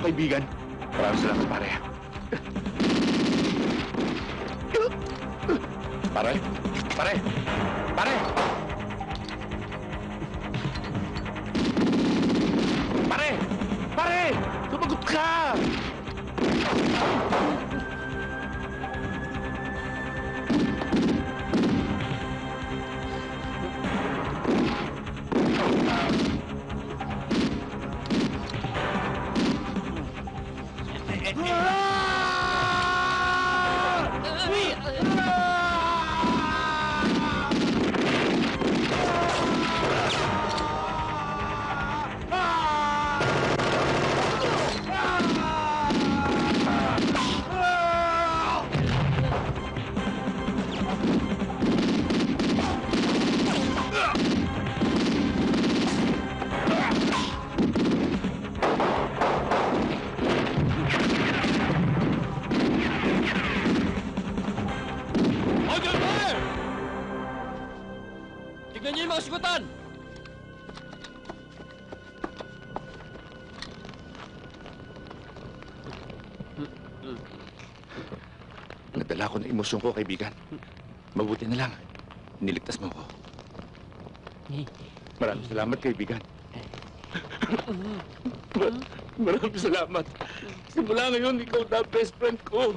kaibigan. Maraming salamat, pare. Pare? Pare! Pare! Pare! Pare! Sumagot ka! Tignan niyo yung mga sigutan! Nadala ko na emosyon ko, kaibigan. Mabuti na lang. Niligtas mo ko. Maraming salamat, kaibigan. Maraming salamat. Simula ngayon, ikaw na best friend ko.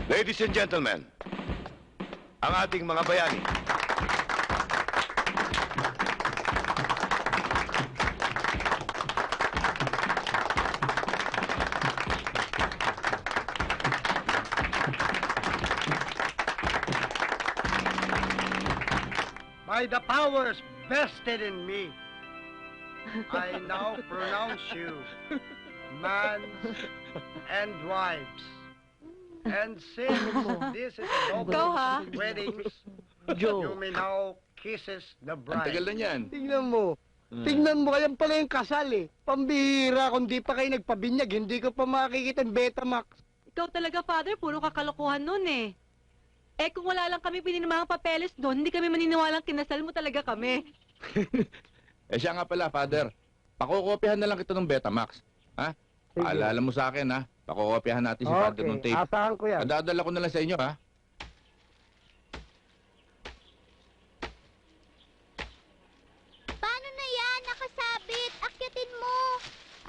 Ladies and gentlemen, ang ating mga bayani. By the powers vested in me, I now pronounce you mans and wives. And since this is a Go, double ha? weddings, Joe. you may now kisses the Ang bride. tagal na niyan. Tingnan mo. Tingnan mo, kayan pala yung kasal eh. Pambihira, kung di pa kayo nagpabinyag, hindi ko pa makikita yung Betamax. Ikaw talaga, Father, puro kakalokohan nun eh. Eh, kung wala lang kami pininimangang papeles doon, hindi kami maniniwalang kinasal mo talaga kami. Eh siya nga pala, Father. Pakukopyahan na lang kita ng Betamax. Ha? Sige. Paalala mo sa akin, ha? Pakukopyahan natin si Father ng tape. Asahan ko yan. Dadala ko na lang sa inyo, ha? Paano na yan? Nakasabit. Akyatin mo.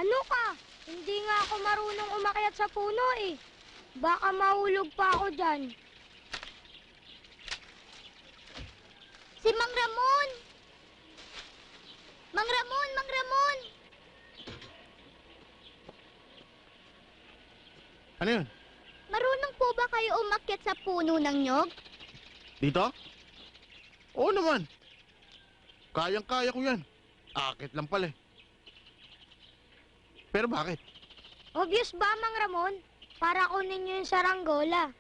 Ano ka? Hindi nga ako marunong umakyat sa puno eh. Baka mahulog pa ako dyan. Si Mang Ramon! Mang Ramon! Mang Ramon! Ano yun? Marunong po po ba kayo umakyat sa puno ng nyog? Dito? Oo naman. Kayang-kaya ko yan. Akit lang pala eh. Pero bakit? Obvious ba, Mang Ramon? Para kunin niyo yung saranggola.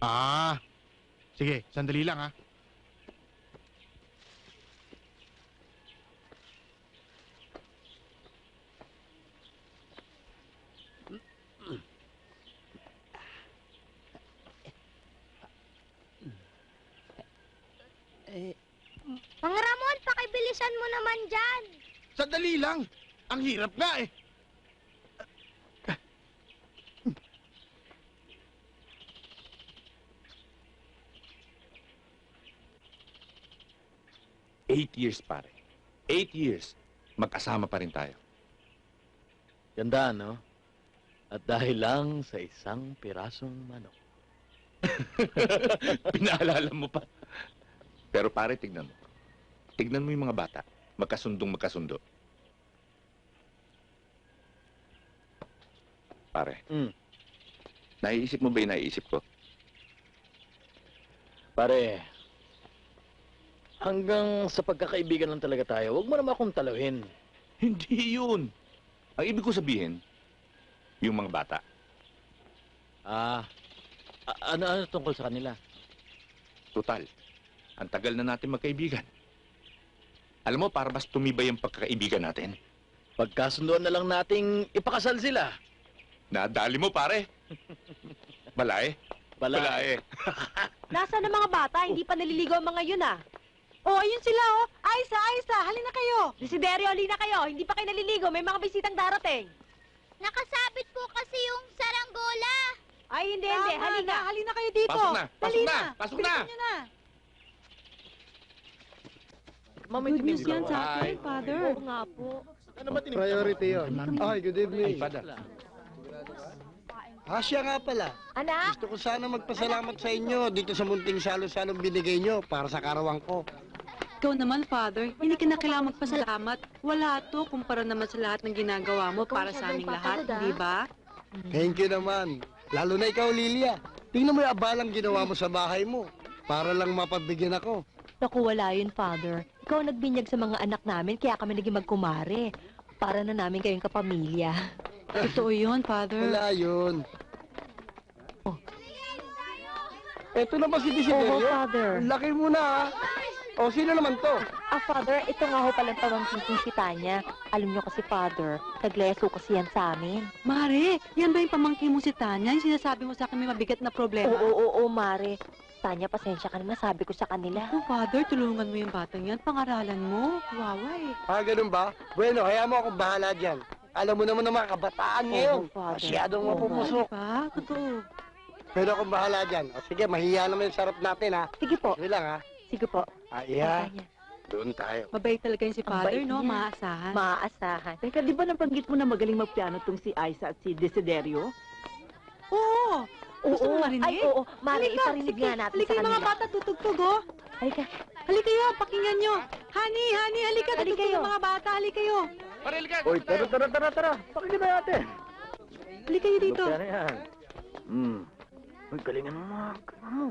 Ah, sige, sandali lang ha. Mang Ramon, pakibilisan mo naman dyan. Sandali lang. Ang hirap nga eh. Eight years, pare. 8 years. Magkasama pa rin tayo. Ganda, no? At dahil lang sa isang pirasong manok. Pinaalala mo pa. Pero pare, tignan mo. Tignan mo yung mga bata. Magkasundo. Pare, naiisip mo ba yung naiisip ko? Pare, hanggang sa pagkakaibigan lang talaga tayo. Huwag mo naman akong taluhin. Hindi yun. Ang ibig ko sabihin, yung mga bata. Ano tungkol sa kanila? Total, ang tagal na natin magkaibigan. Alam mo, para mas tumibay ang pagkakaibigan natin. Pagkasunduan na lang nating ipakasal sila. Nadali mo, pare. Balae. Nasaan ang mga bata? Hindi pa naliligo ang mga yun, ah. Oh, ayun sila, oh. Aisa, halina kayo. Desiderio, halina kayo. Hindi pa kayo naliligo. May mga bisitang darating. Nakasabit po kasi yung saranggola. Ay, hindi. Halina kayo dito. Pasok na. Bilisan nyo na. Mamay, Good news yan sa Hi. akin, Father. Oo nga po. Ano ba tinignan? Priority yun. Ay, good evening. Father. Asya nga pala. Anak? Gusto ko sana magpasalamat sa inyo dito sa munting salo-salong binigay nyo para sa karawang ko. Ikaw naman, Father. Hindi ka na kailangan magpasalamat. Wala to kumpara naman sa lahat ng ginagawa mo para sa aming lahat, di ba? Thank you naman. Lalo na ikaw, Lilia. Tingnan mo yung abalang ginawa mo sa bahay mo. Para lang mapabigyan ako. Naku, wala yun, Father. Ikaw ang nagbinyag sa mga anak namin, kaya kami naging magkumare. Para na namin kayong kapamilya. Totoo yun, Father. Wala yun. Eto na ba si Desiderio? Oo, Father. Laki mo na, ha? O, sino naman to? Father, ito nga ho palang pamangkin kong si Tanya. Alam niyo kasi, Father, nagleso kasi yan sa amin. Mare, yan ba yung pamangkin mo si Tanya? Yung sinasabi mo sa akin may mabigat na problema? Oo, Mare. Tanya, pasensya ka na, sabi ko sa kanila. Oh, Father, tulungan mo yung batang yan. Pangaralan mo. Wawa eh. Ganun ba? Bueno, kaya mo akong bahala dyan. Alam mo naman ng mga kabataan ngayon. Oo, Father. Masyadong Oo, mapupusok. Pa? Totoo. Pero akong bahala dyan. O sige, mahiya naman yung sarap natin, ha? Sige po. Sige lang, ha? Sige po. Iya. Tanya, Doon tayo. Mabait talaga yung si Ang Father, bait no? niya. Maaasahan. maaasahan. Teka, di ba nabanggit mo na magaling magpiano tong si Aiza at si Desiderio? Oo. Gusto mo marinig? Ay, oo. Mare, Halika, iparinig sige. nga natin Halika sa yung mga kanila. bata, tutugtog, oh. Halika. Halika kayo, pakinggan nyo. Honey, halika, Halika tutugtog kayo. yung mga bata, halika kayo. Oy, tara. Pakinggan na natin. Halika kayo dito. Ano yan? Uy, galingan mo mga mo.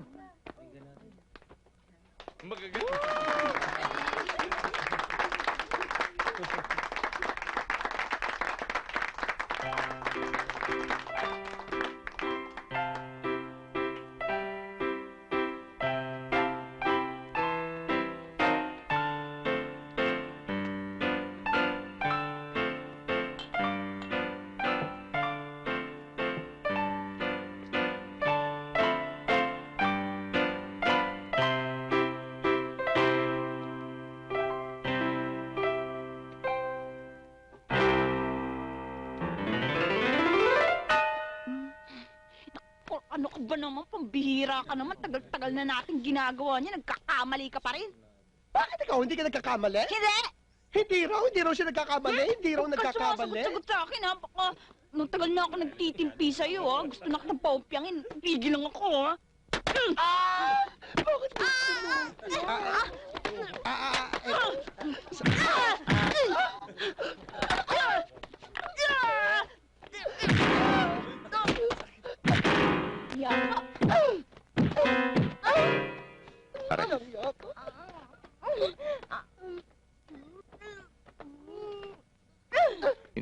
Ano ka ba naman? Pambihira ka naman. Tagal-tagal na natin ginagawa niya. Nagkakamali ka pa rin. Bakit ikaw hindi ka nagkakamali? Hindi! Hindi raw siya nagkakamali. Hindi raw nagkakamali. Sagot sa akin, ha? Baka nung tagal na ako nagtitimpi sa'yo, ha? Gusto na kitang paupyangin. Pigil lang ako, ha? Bakit gusto mo?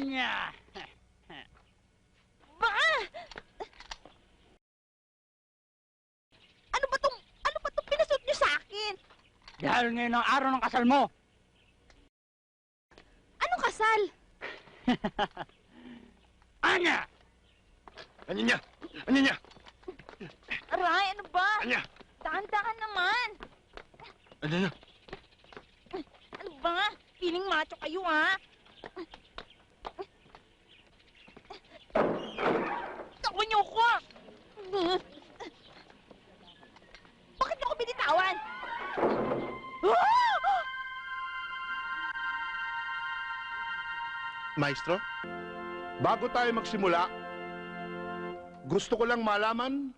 Anya! Baka! Ano ba tong pinasuot niyo sa akin? Dahil ngayon ang araw ng kasal mo. Anong kasal? Anya! Ano niya? Ano niya? Aray, ano ba? Anya! Dahan-dahan naman. Ano niya? Ano ba? Piling macho kayo, ha? Tawan niyo ko! Bakit niyo ko binitawan? Maestro, bago tayo magsimula, gusto ko lang malaman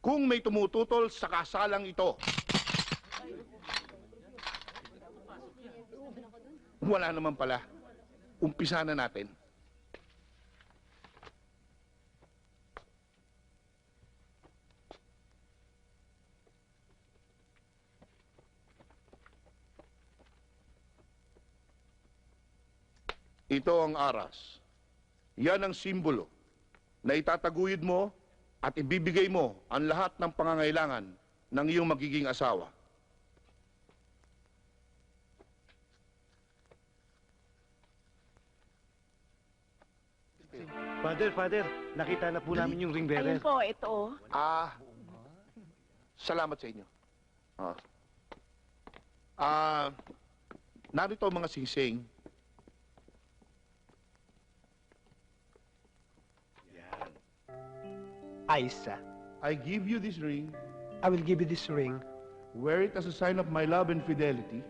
kung may tumututol sa kasalang ito. Wala naman pala. Umpisa na natin. Ito ang aras. Yan ang simbolo na itataguyod mo at ibibigay mo ang lahat ng pangangailangan ng iyong magiging asawa. Father, nakita na po namin yung ring bearer. Ayun po, ito. Salamat sa inyo. Narito ang mga singsing. Aisa, I give you this ring, I will give you this ring. wear it as a sign of my love and fidelity,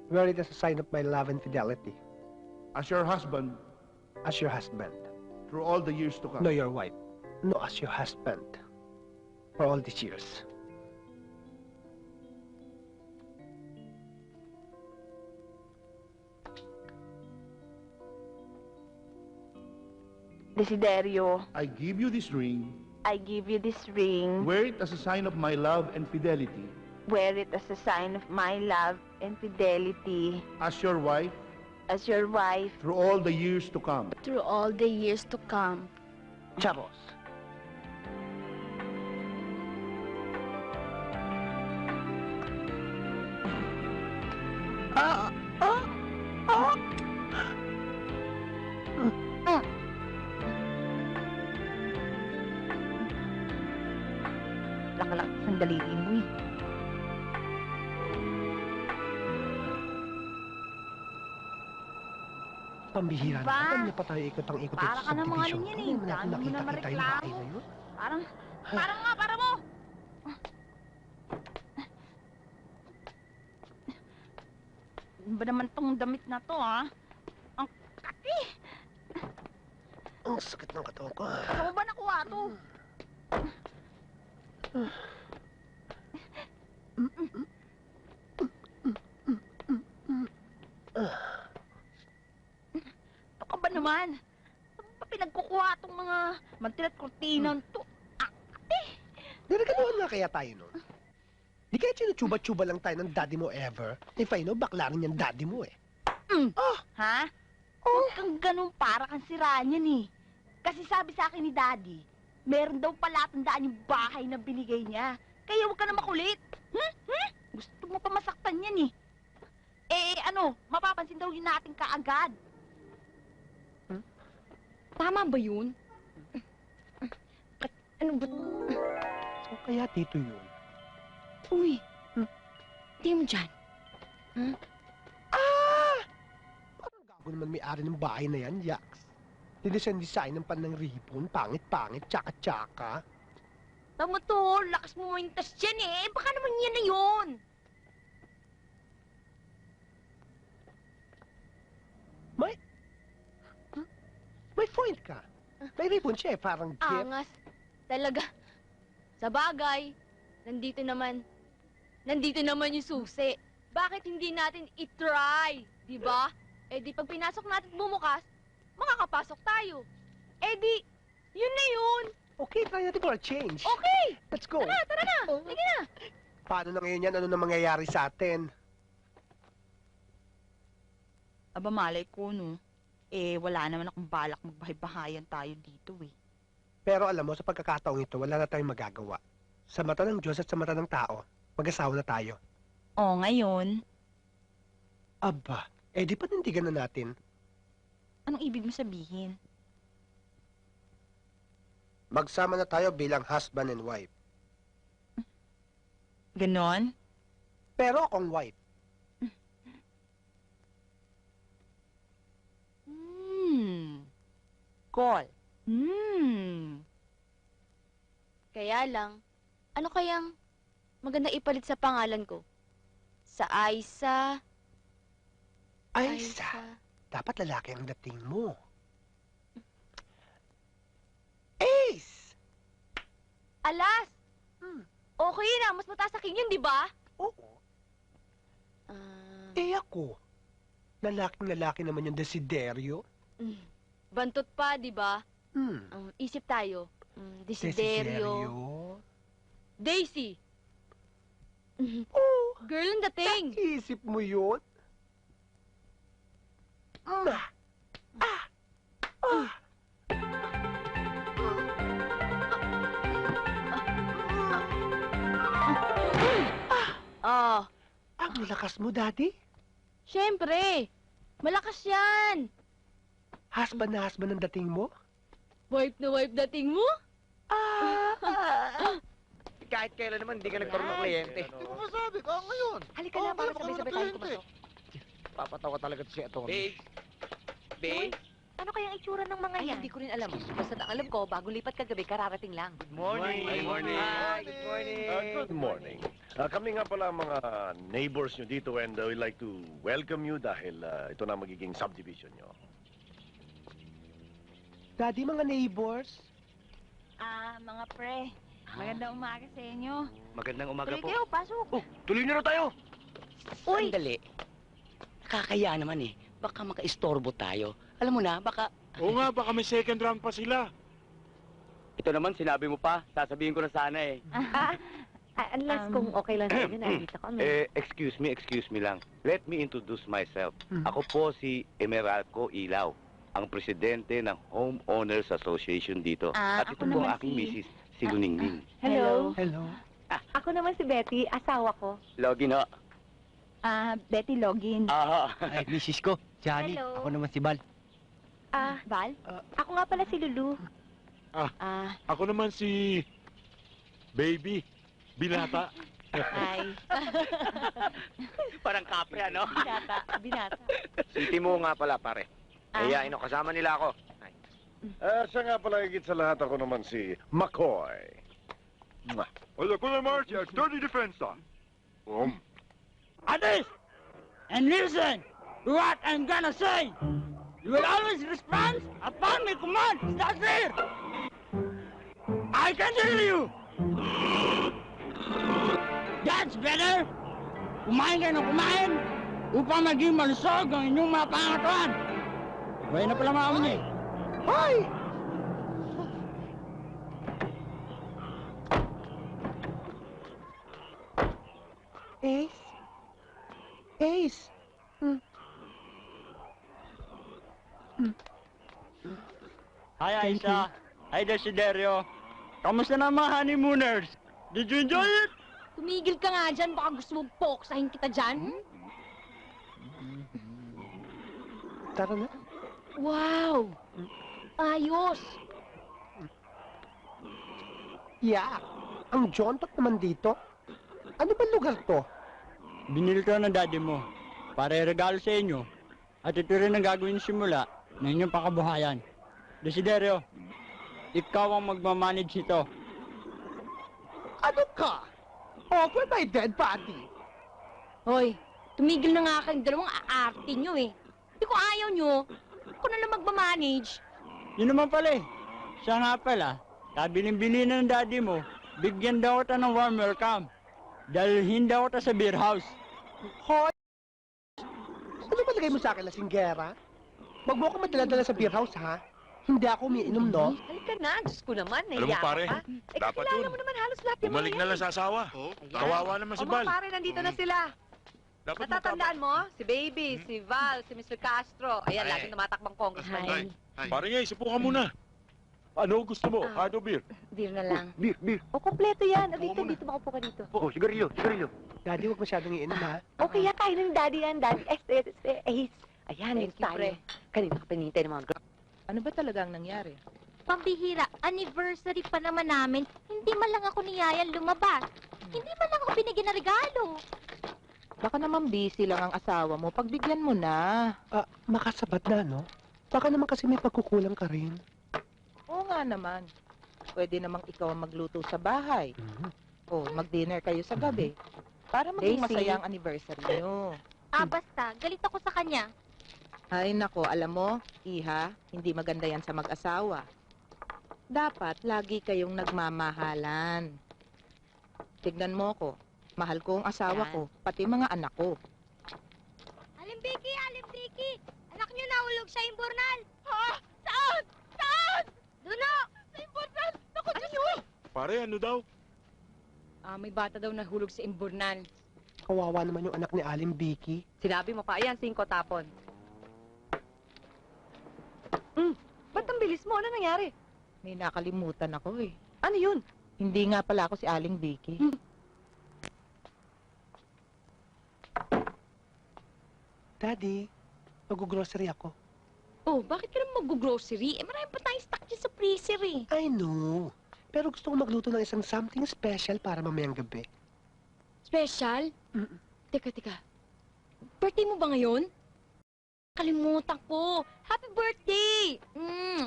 Wear it as a sign of my love and fidelity. as your husband As your husband. through all the years to come. No, your wife. No, as your husband. For all these years. Desiderio, I give you this ring, I give you this ring. wear it as a sign of my love and fidelity, Wear it as a sign of my love and fidelity. as your wife As your wife. through all the years to come. Through all the years to come. Charos. Laki-laki sandali mo eh. Pambihira Ba? na. Alam niya pa tayo ikot ang ikot Para dito ka sa namang subdivision. ano yan eh. Kung wala Dami mo na nakita-kita yung mareklamo. bahay na yun. Parang mo! Ano ba naman tong damit na to, ha? Ang kati! Ang sakit ng katawan ko. Saan mo ba nakuha to? Ito ka ba naman? Saan mo ba pinagkukuha tong mga mantilat kurtinan to? Niregaluhan nga kaya tayo nun. Di kaya sinuchuba-chuba lang tayo ng daddy mo ever. If I know, bakla rin yung daddy mo eh. Ha? Huwag kang ganun para kang siraan yan eh. Kasi sabi sa akin ni Daddy, meron daw palatandaan yung bahay na binigay niya. Kaya huwag ka na makulit. Gusto mo pa masaktan yan eh. Mapapansin daw yun natin kaagad. Tama ba yun? Ano ba? So kaya tito yun. Uy, di mo dyan. Parang gago naman may-ari ng bahay na yan, Yax. Dinesign ng panang ripon, pangit-pangit, tsaka-tsaka. Tama to, lakas mo maintas dyan eh. Baka naman yan na yun. May point ka. May ripon siya eh, parang gift. Angas. Talaga. Sa bagay, nandito naman yung susi. Bakit hindi natin i-try? Di ba? Eh di pag pinasok natin bumukas, makakapasok tayo. Eh di, yun na yun. Okay, try natin for a change. Okay! Let's go. Tara na! Sige na! Paano na ngayon yan? Ano na mangyayari sa atin? Aba, malay ko, no? Wala naman akong balak magbahay-bahayan tayo dito eh. Pero alam mo, sa pagkakataong ito, wala na tayong magagawa. Sa mata ng Diyos at sa mata ng tao, mag-asawa na tayo. O, ngayon, Aba, di panindigan na natin. anong ibig mo sabihin? Magsama na tayo bilang husband and wife. Ganon? Pero akong wife. Call. Kaya lang, ano kayang maganda ipalit sa pangalan ko? Sa Aiza. Aiza, dapat lalaki ang dating mo. Ace! Alas! Okay na, mas mataas sa king yun, di ba? Oo. Ako. Lalaking-lalaki naman yung Desiderio. Bantot pa, di ba? Isip tayo. Desiderio. Daisy. Girl ang dating. Isip mo yun? Ang lakas mo, Daddy. Siyempre. Malakas yan. Husband na husband ang dating mo? Wife na wife dating mo? Kahit kailan naman, hindi ka nagkaroon ng kliyente. Hindi ko masabi ka ngayon. Halika na, para sabay-sabay tayo kumato. Papatawa talaga si Atty. Babe? Babe? Ano kayang itsura ng mga yan? Hindi ko rin alam. Basta ang alam ko, bago lipat kagabi, kararating lang. Good morning. Good morning. Hi, good morning. Good morning. Kami nga pala ang mga neighbors nyo dito and we'd like to welcome you dahil ito na magiging subdivision nyo. Daddy, mga neighbors. Mga pre. Magandang umaga sa inyo. Magandang umaga Tuloy po. kayo, pasok. Tuloy na tayo. Uy! Sandali. Nakakaya naman eh. Baka makaistorbo tayo. Alam mo na, baka... Oo nga, baka may second round pa sila. Ito naman, sinabi mo pa. Sasabihin ko na sana eh. Unless kung okay lang sa inyo, nandito kami. Excuse me lang. Let me introduce myself. Ako po si Emeralco Ilaw, ang presidente ng Homeowners Association dito. At ito ako po ang naman aking si- misis, si Luningning. Hello. Hello. Ako naman si Betty, asawa ko. Login ho. Betty Login. Ay, misis ko. Johnny. Hello. Ako naman si Bal. Val? Ako nga pala si Lulu. Ako naman si... Baby. Binata. Hi. Parang kapre, ano? Binata. Si Timo nga pala, pare. Ayain o, kasama nila ako. Siya nga pala higit sa lahat, ako naman si McCoy. Well, ako naman si Atty. Defensa. Others! And listen to what I'm gonna say! You will always respond upon my command! Is that clear? I can tell you! That's better! Kumain kayo ng kumain upang maging malusog ang inyong mga pangatuan! Buhay na pala mga niyo. Hoy! Ace? Ace? Hi, Aisha. Hi, Desiderio. Kamusta na mga honeymooners? Did you enjoy it? Tumigil ka nga dyan, baka gusto mong poksahin kita dyan. Tara na. Wow! Ayos! Yeah. Ang jontot naman dito. Ano ba lugar to? Binili ko ng daddy mo para regalo sa inyo. At ito rin ang gagawin simula ng inyong pakabuhayan. Desiderio, ikaw ang magmamanage ito. Ano ka? Offer my dead body. Hoy, tumigil na nga kayong dalawang aarte nyo eh. Hindi ko ayaw nyo. Ako na lang magmamanage. Yun naman pala eh. Siya nga pala, kabiling-bili ng daddy mo, bigyan daw kita ng warm welcome. Dalhin daw kita sa beer house. Hoy! Ano ba lagay mo sa akin, lasinggera? Huwag mo ako madala-dala sa beer house, ha? Hindi ako umiinom, no? Halika na, Diyos ko naman, Alam mo, naiya pare, ka pa. dapat Kilala yun. mo naman halos lahat yung Bumalik mga na yan. lang sa asawa. Kawawa naman si Bal. Pare, nandito na sila. Natatandaan mo? Si Baby, si Val, si Mr. Castro. Ayan, Ay. laging tumatakbang congressman yun. Pare nga, subukan mo na. Ano gusto mo? Hard o beer? Beer na lang. Beer. O, kompleto yan. Dito, makaupo ka dito. Oh, sigarilyo. Daddy, huwag masyadong iinom, ha? Okay, yan. Kaya ng daddy yan, daddy. Ayan, Thank you, pre. Kanina ka pinintay ng mga girl. Ano ba talagang nangyari? Pambihira, anniversary pa naman namin. Hindi man lang ako ni Yayan lumabas. Hindi man lang ako binigyan ng regalo. Baka naman busy lang ang asawa mo. Pagbigyan mo na. Makasabat na, no? Baka naman kasi may pagkukulang ka rin. Oo nga naman. Pwede namang ikaw ang magluto sa bahay. O, mag-dinner kayo sa gabi. Para maging Daisy. masaya ang anniversary nyo. Basta, galit ako sa kanya. Ay nako, alam mo, Iha, hindi maganda yan sa mag-asawa. Dapat lagi kayong nagmamahalan. Tignan mo ko, mahal ko ang asawa ko, pati mga anak ko. Aling Vicky! Anak niyo nahulog sa imburnal! Ha? Saan? Saan? Duno! Sa imburnal! Naku, Diyos ko! Pare, ano daw? May bata daw nahulog sa imburnal. Kawawa naman yung anak ni Aling Vicky. Sinabi mo pa, ayan, 5 tapon. Ba't ang bilis mo? Ano nangyari? May nakalimutan ako eh. Ano yun? Hindi nga pala ako si Aling Vicky. Daddy, mag-grocery ako. Oh, bakit ka naman mag-grocery? Marami pa tayong stock dyan sa freezer eh. I know. Pero gusto ko magluto ng isang something special para mamayang gabi. Special? Teka. Birthday mo ba ngayon? Kalimutan ko. Happy birthday!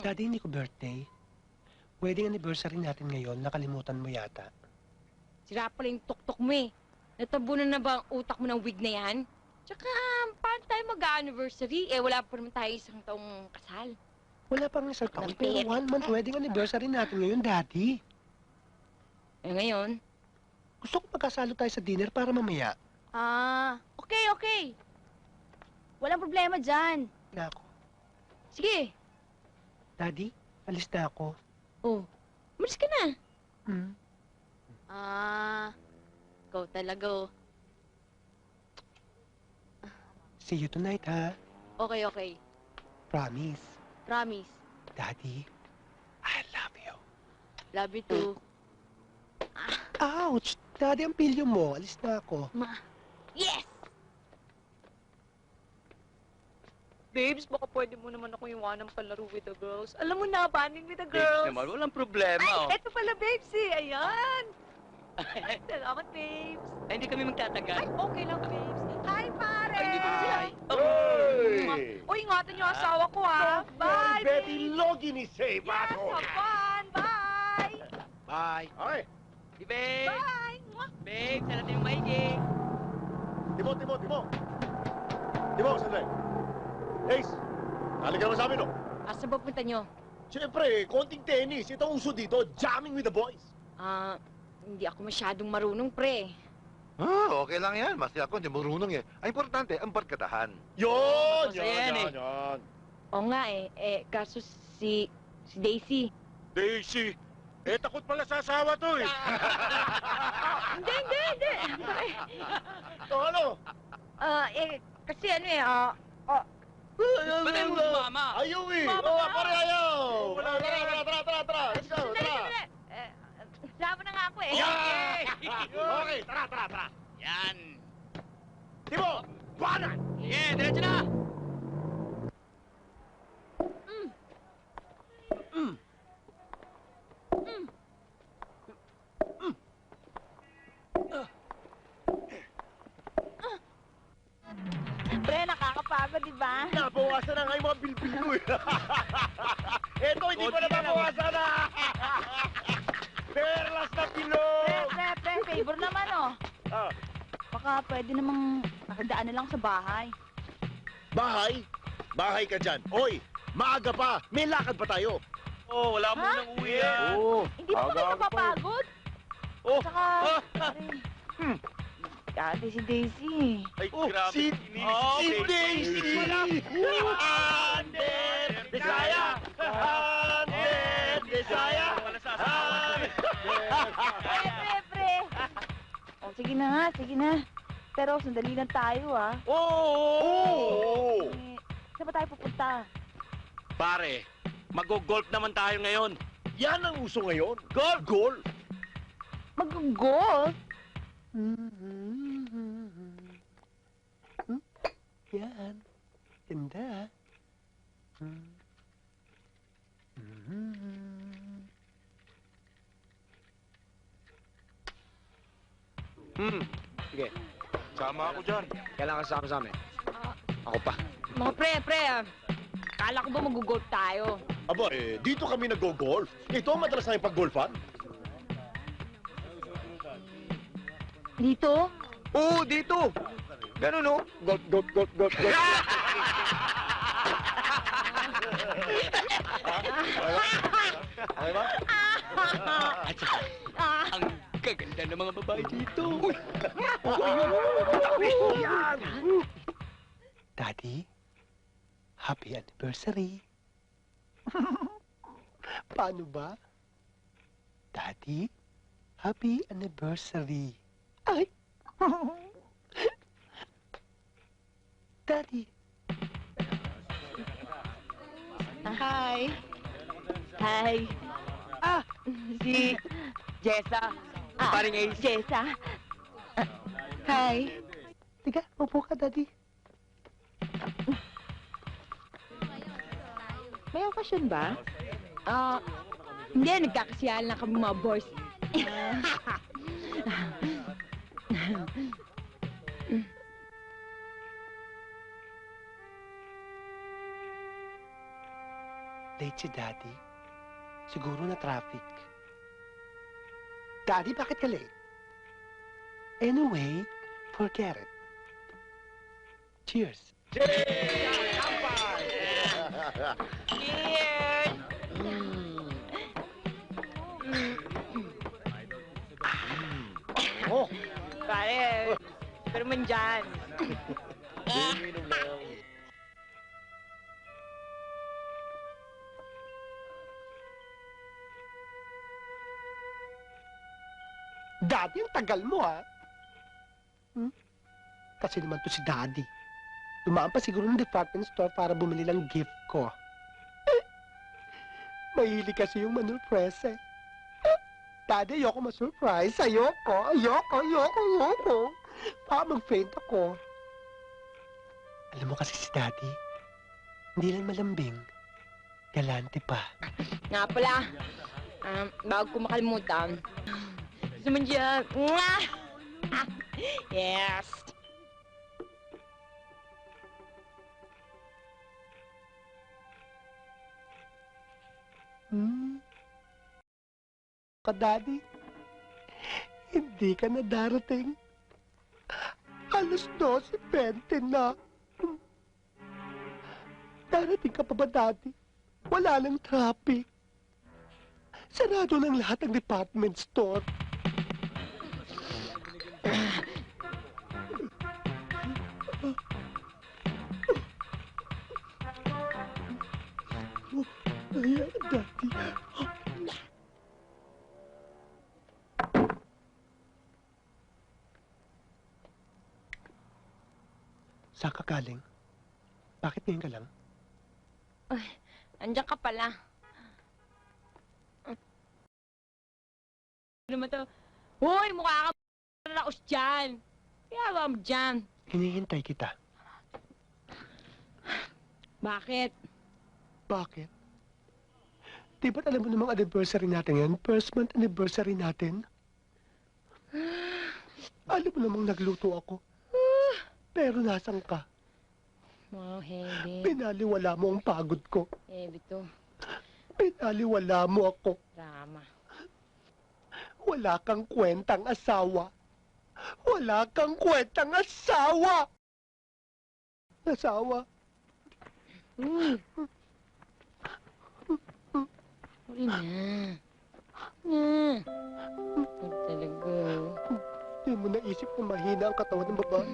Daddy, hindi ko birthday. Wedding anniversary natin ngayon, nakalimutan mo yata. Sira pala yung tuktok mo eh. Natabunan na ba ang utak mo ng wig na yan? Tsaka, paano tayo mag-anniversary? Wala pa naman tayo isang taong kasal. Wala pang isang taon, pero 1 month wedding anniversary natin ngayon, Daddy. Ngayon? Gusto ko magkasalo tayo sa dinner para mamaya. Okay. Walang problema dyan. Na ako. Sige. Daddy, alis na ako. Oh, umalis ka na. Ikaw talaga, oh. See you tonight, ha? Okay. Promise. Promise. Daddy, I love you. Love you too. Ouch! Daddy, ang pilyo mo. Alis na ako. Yes! Babes, baka pwede mo naman ako iwanan palaro with the girls. Alam mo na, bonding with the Babes girls. naman, walang problema. Ay, eto pala, babes eh. Ayan. Salamat, babes. Ay, hindi kami magtatagal. Ay, okay lang, babes. Hi, pare! Ay, dito na sila. Hey! Uy, ingatan niyo ang asawa ko, ha? Bye, Betty Logi ni Say, Yes, baso! have fun. Bye! Bye. Okay. Si Babe. Bye! Babe, sana tayong maigi. Timo! Timo, sandali. Ace, halika naman sa amin, no? Asa ba punta nyo? Siyempre, konting tennis. Ito ang uso dito, jamming with the boys. Hindi ako masyadong marunong, pre. Okay lang yan. Masaya ako, hindi marunong eh. Ang importante, ang barkadahan. Yun! Masaya yan eh. Yan. Oo nga kaso si Daisy. Daisy, takot pala sa asawa to eh. Hindi. Ano? Kasi Ba't tayo mama? Ayaw eh! Mama, Pare, ayaw! Tara! Let's go, tara! Sama na nga ako eh. Okay, tara! Yan. Timo, buwanan! Sige, diretso na. Pre, nakakapagod, di ba? Nabawasan na nga yung mga bilbil ko eh. Eto, hindi ko na mabawasan na! Perlas na pilog! Pre, favor naman, oh. Baka pwede namang nakadaan na lang sa bahay. Bahay? Bahay ka dyan. Oy, maaga pa. May lakad pa tayo. Wala mo nang uwi ah. Hindi ba kayo napapagod? Saka, Ate si Daisy. Ay, grabe. Si Daisy! Hundred Desaya! Hundred Desaya! Pre. Sige na. Pero sandali lang tayo, ah. Oo! Saan ba tayo pupunta? Pare, mag-golf naman tayo ngayon. Yan ang uso ngayon. Golf! Golf! Mag-golf? Yan. Ganda. Sige. Sama ako dyan. Kailangan kasama sa amin. Ako pa. Mga pre, kala ko ba mag-golf tayo? Aba, dito kami nag-golf. Ito ang madalas namin pag-golfan. Dito? Oo, dito. Ganun, no? Golf, golf, golf, golf, golf. Okay ba? At saka, ang gaganda ng mga babae dito. Daddy, happy anniversary. Paano ba? Daddy, happy anniversary. Ay! Daddy. Hi. Hi. Si Jessa. Paring Ace. Jessa. Hi. Tiga, upo ka, Daddy. May okasyon ba? Hindi, nagkakasiyahan lang kami mga boys. Late si Daddy. Siguro na traffic. Daddy, bakit ka late? Anyway, forget it. Cheers. Oh, Pare, pero man dyan. uminom lang. Daddy, ang tagal mo, ha? Kasi naman to si Daddy. Dumaan pa siguro ng department store para bumili ng gift ko. Mahilig kasi yung manurpresa. Daddy, ayoko ma-surprise. Ayoko. Baka mag-faint ako. Alam mo kasi si Daddy, hindi lang malambing. Galante pa. Nga pala, bago ko makalimutan, gusto mo dyan, mwah! Yes! Daddy, hindi ka na darating. Alas 12:20 na. Darating ka pa ba, Daddy? Wala nang traffic. Sarado ng lahat ng department store. Ayan, Daddy. Saan ka galing? Bakit ngayon ka lang? Ay, andyan ka pala. Ano naman to? Hoy, mukha ka raos dyan. Kaya mo dyan. Hinihintay kita. Bakit? Bakit? Di ba't alam mo namang anniversary natin yan? First month anniversary natin? Alam mo namang nagluto ako. Pero nasan ka? Wow, heavy. Pinaliwala mo ang pagod ko. Heavy to. Pinaliwala mo ako. Drama. Wala kang kwentang asawa. Wala kang kwentang asawa! Asawa. Uy. Uy na. Talaga. Hindi mo naisip na mahina ang katawan ng babae.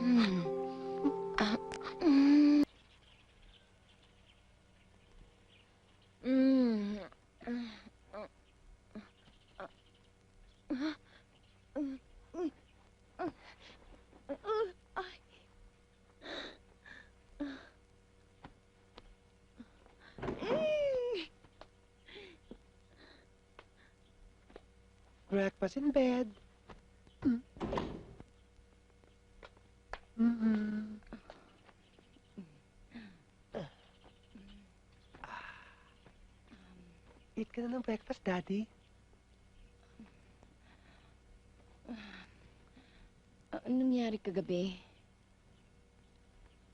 breakfast in bed. Eat ka na ng breakfast, Daddy. Anong nangyari kagabi?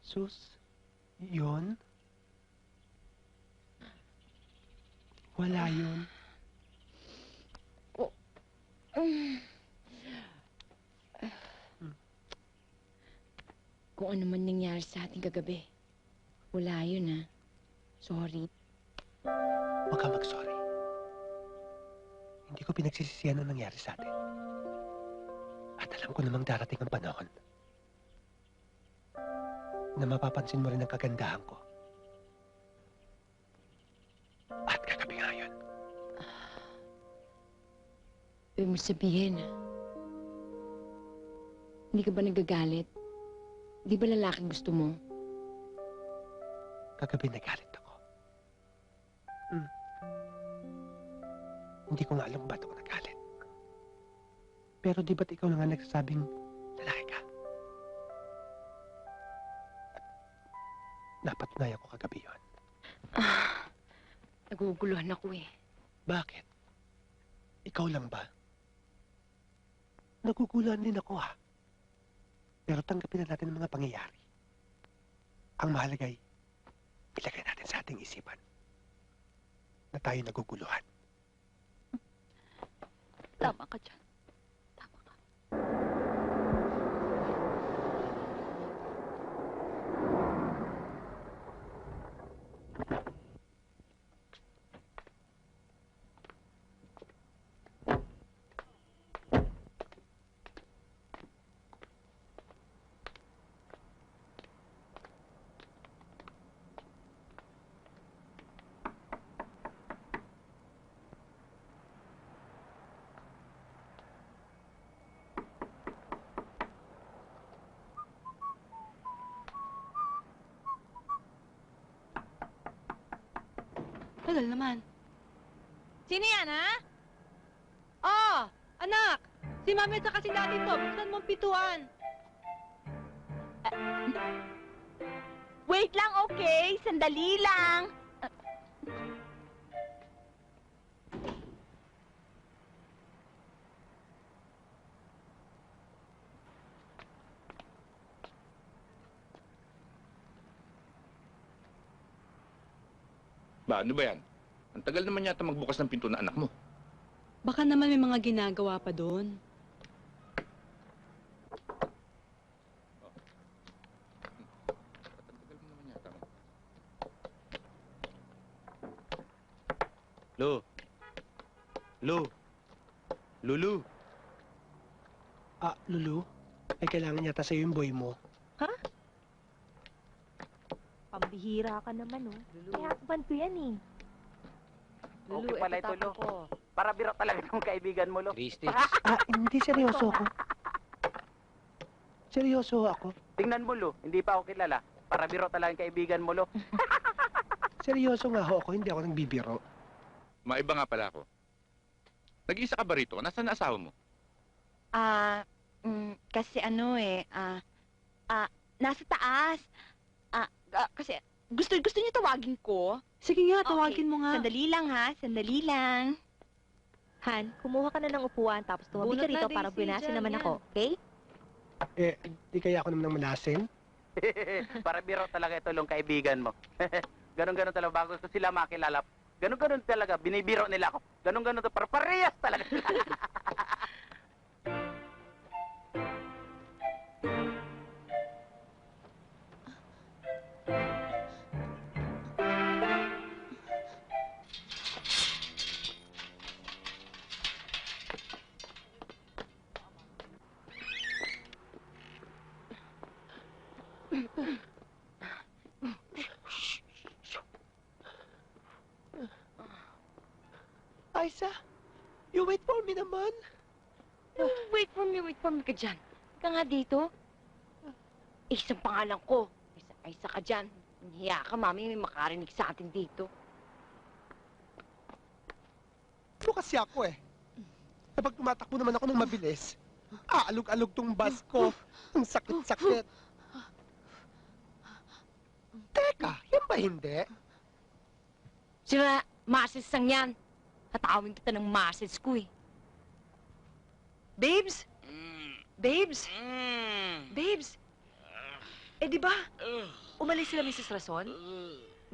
Sus, yun? Wala yun. Kung ano man nangyari sa ating kagabi, wala yun, ha? Sorry. Huwag ka mag-sorry. Hindi ko pinagsisisihan ang nangyari sa atin. At alam ko namang darating ang panahon na mapapansin mo rin ang kagandahan ko. At kagabi nga yun. Ibig mo sabihin, hindi ka ba nagagalit? Di ba lalaking gusto mo? Kagabi nagalit ako. Hindi ko nga alam ba't ako nagalit. Pero di ba't ikaw na nga nagsasabing lalaki ka? At napatunayan ko kagabi yun. Naguguluhan ako eh. Bakit? Ikaw lang ba? Naguguluhan din ako ha. Pero tanggapin na natin ang mga pangyayari. Ang mahalagay, ilagay natin sa ating isipan na tayo naguguluhan. Tama ka dyan. Tama ka. Tagal naman. Sino yan, ha? Oh, anak! Si Mami at saka si Daddy to. Buksan mo ang pituan. Wait lang, okay? Sandali lang. Ba, ano ba yan? Ang tagal naman yata magbukas ng pinto na anak mo. Baka naman may mga ginagawa pa doon. Lulu. Lulu, ay kailangan yata sa'yo yung boy mo. Ha? Pambihira ka naman, oh. Kaya husband ko yan, eh. Okay pala ito, Lo. Para biro talaga ng kaibigan mo, Lo. Hindi seryoso ako. Seryoso ako. Tingnan mo, Lo. Hindi pa ako kilala. Para biro talaga ng kaibigan mo, Lo. Seryoso nga ako, hindi ako nagbibiro. Maiba nga pala ako. Nag-iisa ka ba rito? Nasaan na asawa mo? Kasi nasa taas. Kasi gusto niyo tawagin ko? Sige nga, tawagin mo nga. Sandali lang ha, sandali lang. Han, kumuha ka na ng upuan tapos tumabi ka Bunot na, rito para Daisy, buwinasin dyan, naman yan. ako, okay? Di kaya ako naman ng malasin? Para biro talaga ito ng kaibigan mo. Ganon-ganon talaga. Bago ko sila makilala. Ganon-ganon talaga. Binibiro nila ako. Ganon-ganon to. Parehas talaga. Aiza, you wait for me naman. Wait for me ka dyan. Ka nga dito. Isang pangalan ko. Isa ka dyan. Hiya ka, mami, may makarinig sa atin dito. Ano kasi ako eh? Kapag tumatakbo naman ako ng mabilis, aalog-alog tong bus ko. Ang sakit-sakit. Teka, yan ba hindi? Sira, masis lang yan. Tatawin kita ng masis ko eh. Babes? Babes? Babes? Eh, di ba? Umalis sila, Mrs. Rason?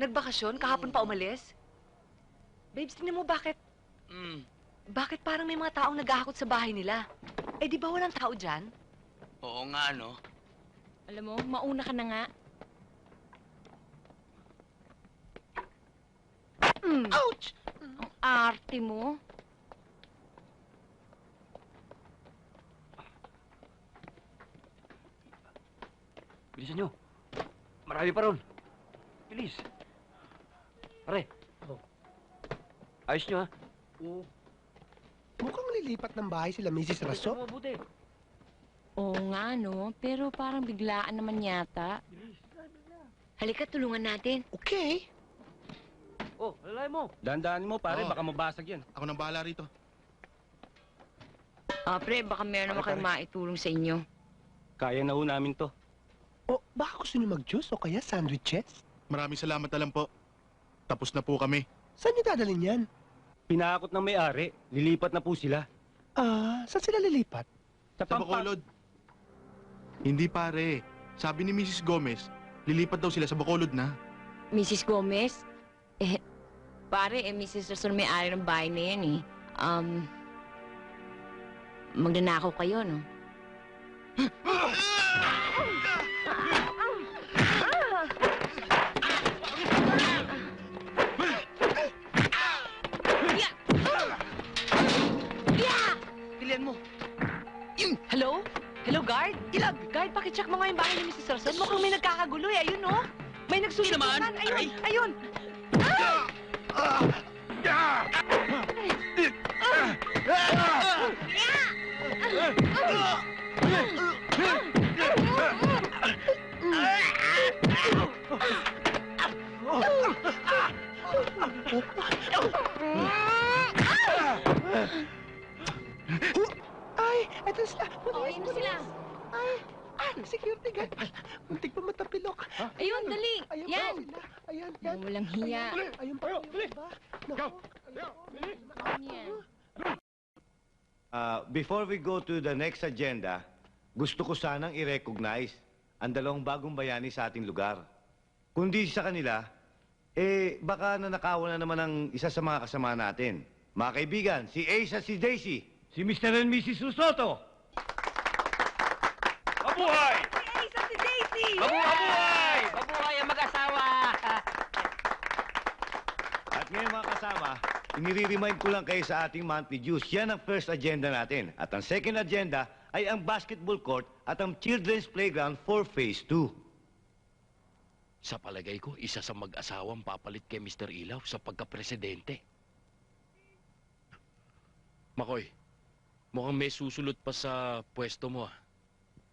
Nagbakasyon, kahapon pa umalis? Babes, tingnan mo bakit... Bakit parang may mga taong naghahakot sa bahay nila? Eh, di ba walang tao dyan? Oo nga, no? Alam mo, mauna ka na nga. Ouch! Ang arte mo. Bilisan nyo. Marami pa ron. Bilis. Pare. Ayos nyo, ha? Oo. Mukhang lilipat ng bahay sila, Mrs. Raso. Mabuti. Oo nga, no? Pero parang biglaan naman yata. Halika, tulungan natin. Okay. Oh, lalay mo. Dandaan mo, pare. Baka mabasag yan. Ako nang bahala rito. Pre, baka meron naman kayong maitulong sa inyo. Kaya na ho namin to. O, baka gusto niyo mag-juice o kaya sandwiches? Maraming salamat na lang po. Tapos na po kami. Saan niyo dadalhin yan? Pinakot ng may-ari. Lilipat na po sila. Saan sila lilipat? Sa Bacolod. Hindi pare. Sabi ni Mrs. Gomez, lilipat daw sila sa Bacolod na. Mrs. Gomez? Pare, Mrs. Rason may-ari ng bahay na yan eh. Magnanakaw kayo, no? Pilihan mo. Hello? Hello, guard? Ilag! Guard, pakicheck mo nga yung bahay ni Mrs. Rason. Mukhang may nagkakagulo eh. Ayun, no? May nagsusutukan. Ayun, ayun. Ay, eto sila. Ayun sila. Security guard. Muntik pa matapilok. Ayun, dali. Yan. Ayan, yan. Walang hiya. Ayun pa. Before we go to the next agenda, gusto ko sanang i-recognize ang dalawang bagong bayani sa ating lugar. Kundi sa kanila, baka nanakawan na naman ang isa sa mga kasama natin. Mga kaibigan, si Ace at si Daisy. Si Mr. and Mrs. Rusoto. Mabuhay! Si Ace at si Daisy! Mabuhay! Mabuhay ang mag-asawa! At ngayon mga kasama, inire-remind ko lang kayo sa ating monthly dues. Yan ang first agenda natin. At ang second agenda ay ang basketball court at ang children's playground for Phase 2. Sa palagay ko, isa sa mag-asawang papalit kay Mr. Ilaw sa pagka-presidente. Makoy, mukhang may susulot pa sa pwesto mo ah.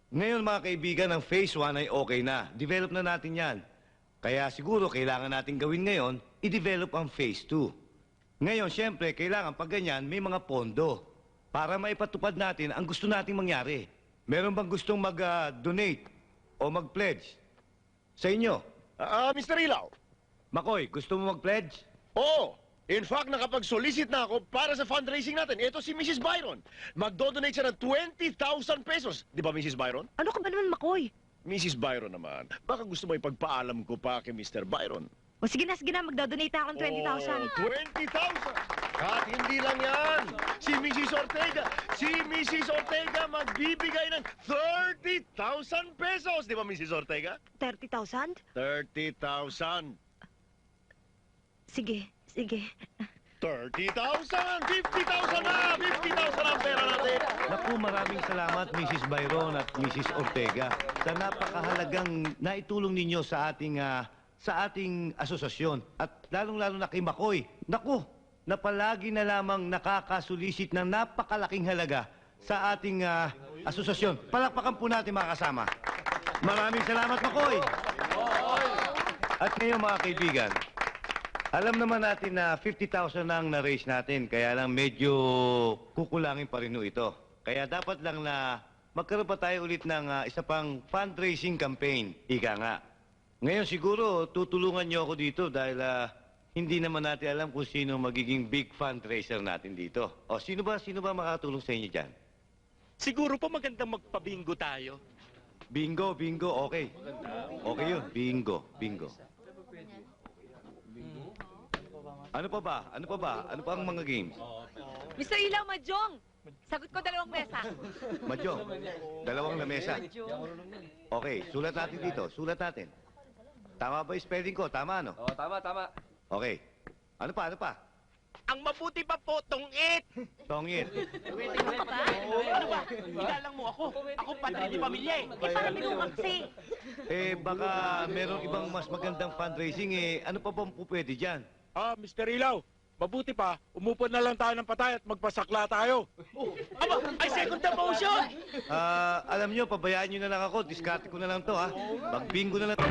Ngayon mga kaibigan, ang Phase 1 ay okay na. Develop na natin yan. Kaya siguro kailangan natin gawin ngayon, i-develop ang Phase 2. Ngayon, siyempre, kailangan pag ganyan, may mga pondo para maipatupad natin ang gusto nating mangyari. Meron bang gustong mag-donate o mag-pledge? Sa inyo? Mr. Ilaw. Makoy, gusto mo mag-pledge? Oo. In fact, nakapag-solicit na ako para sa fundraising natin. Ito si Mrs. Byron. Magdodonate siya ng 20,000 pesos. Di ba, Mrs. Byron? Ano ka ba naman, Makoy? Mrs. Byron naman, baka gusto mo ipagpaalam ko pa kay Mr. Byron. O sige na, magdodonate na ako ng 20,000. 20,000! At hindi lang yan. Si Mrs. Ortega magbibigay ng 30,000 pesos. Di ba, Mrs. Ortega? 30,000? 30,000. Sige. 30,000! 50,000 na! 50,000 ang pera natin! Naku, maraming salamat, Mrs. Byron at Mrs. Ortega, sa napakahalagang naitulong ninyo sa ating asosasyon. At lalong-lalo na kay Makoy. Naku, na palagi na lamang nakakasulisit ng napakalaking halaga sa ating asosasyon. Palakpakan po natin mga kasama. Maraming salamat, Makoy! At ngayon mga kaibigan, Alam naman natin na 50,000 na ang na-raise natin, kaya lang medyo kukulangin pa rin ito. Kaya dapat lang na magkaroon pa tayo ulit ng isa pang fundraising campaign. Ika nga. Ngayon siguro tutulungan niyo ako dito dahil hindi naman natin alam kung sino magiging big fundraiser natin dito. O sino ba makakatulong sa inyo dyan? Siguro pa magandang magpabingo tayo. Bingo, okay. Okay yun, bingo. Ano pa ba? Ano pa ang mga games? Mr. Ilaw, Majong! Sagot ko 2 mesa. Madyo, 2 lamesa. Okay, sulat natin dito. Tama ba yung spelling ko? Tama, ano? Oo, tama. Okay. Ano pa? Ang mabuti pa po, tungit! Tongit. Ano ba? Ilalang mo ako. Ako padre di pamilya eh. Para minumang kasi. Baka merong ibang mas magandang fundraising ano pa bang pupwede dyan? Mr. Ilaw, mabuti pa, umupod na lang tayo ng patay at magpasakla tayo. Aba, ay second the motion! Alam nyo, pabayaan nyo na lang ako. Diskarte ko na lang to, ha? Mag-bingo na lang.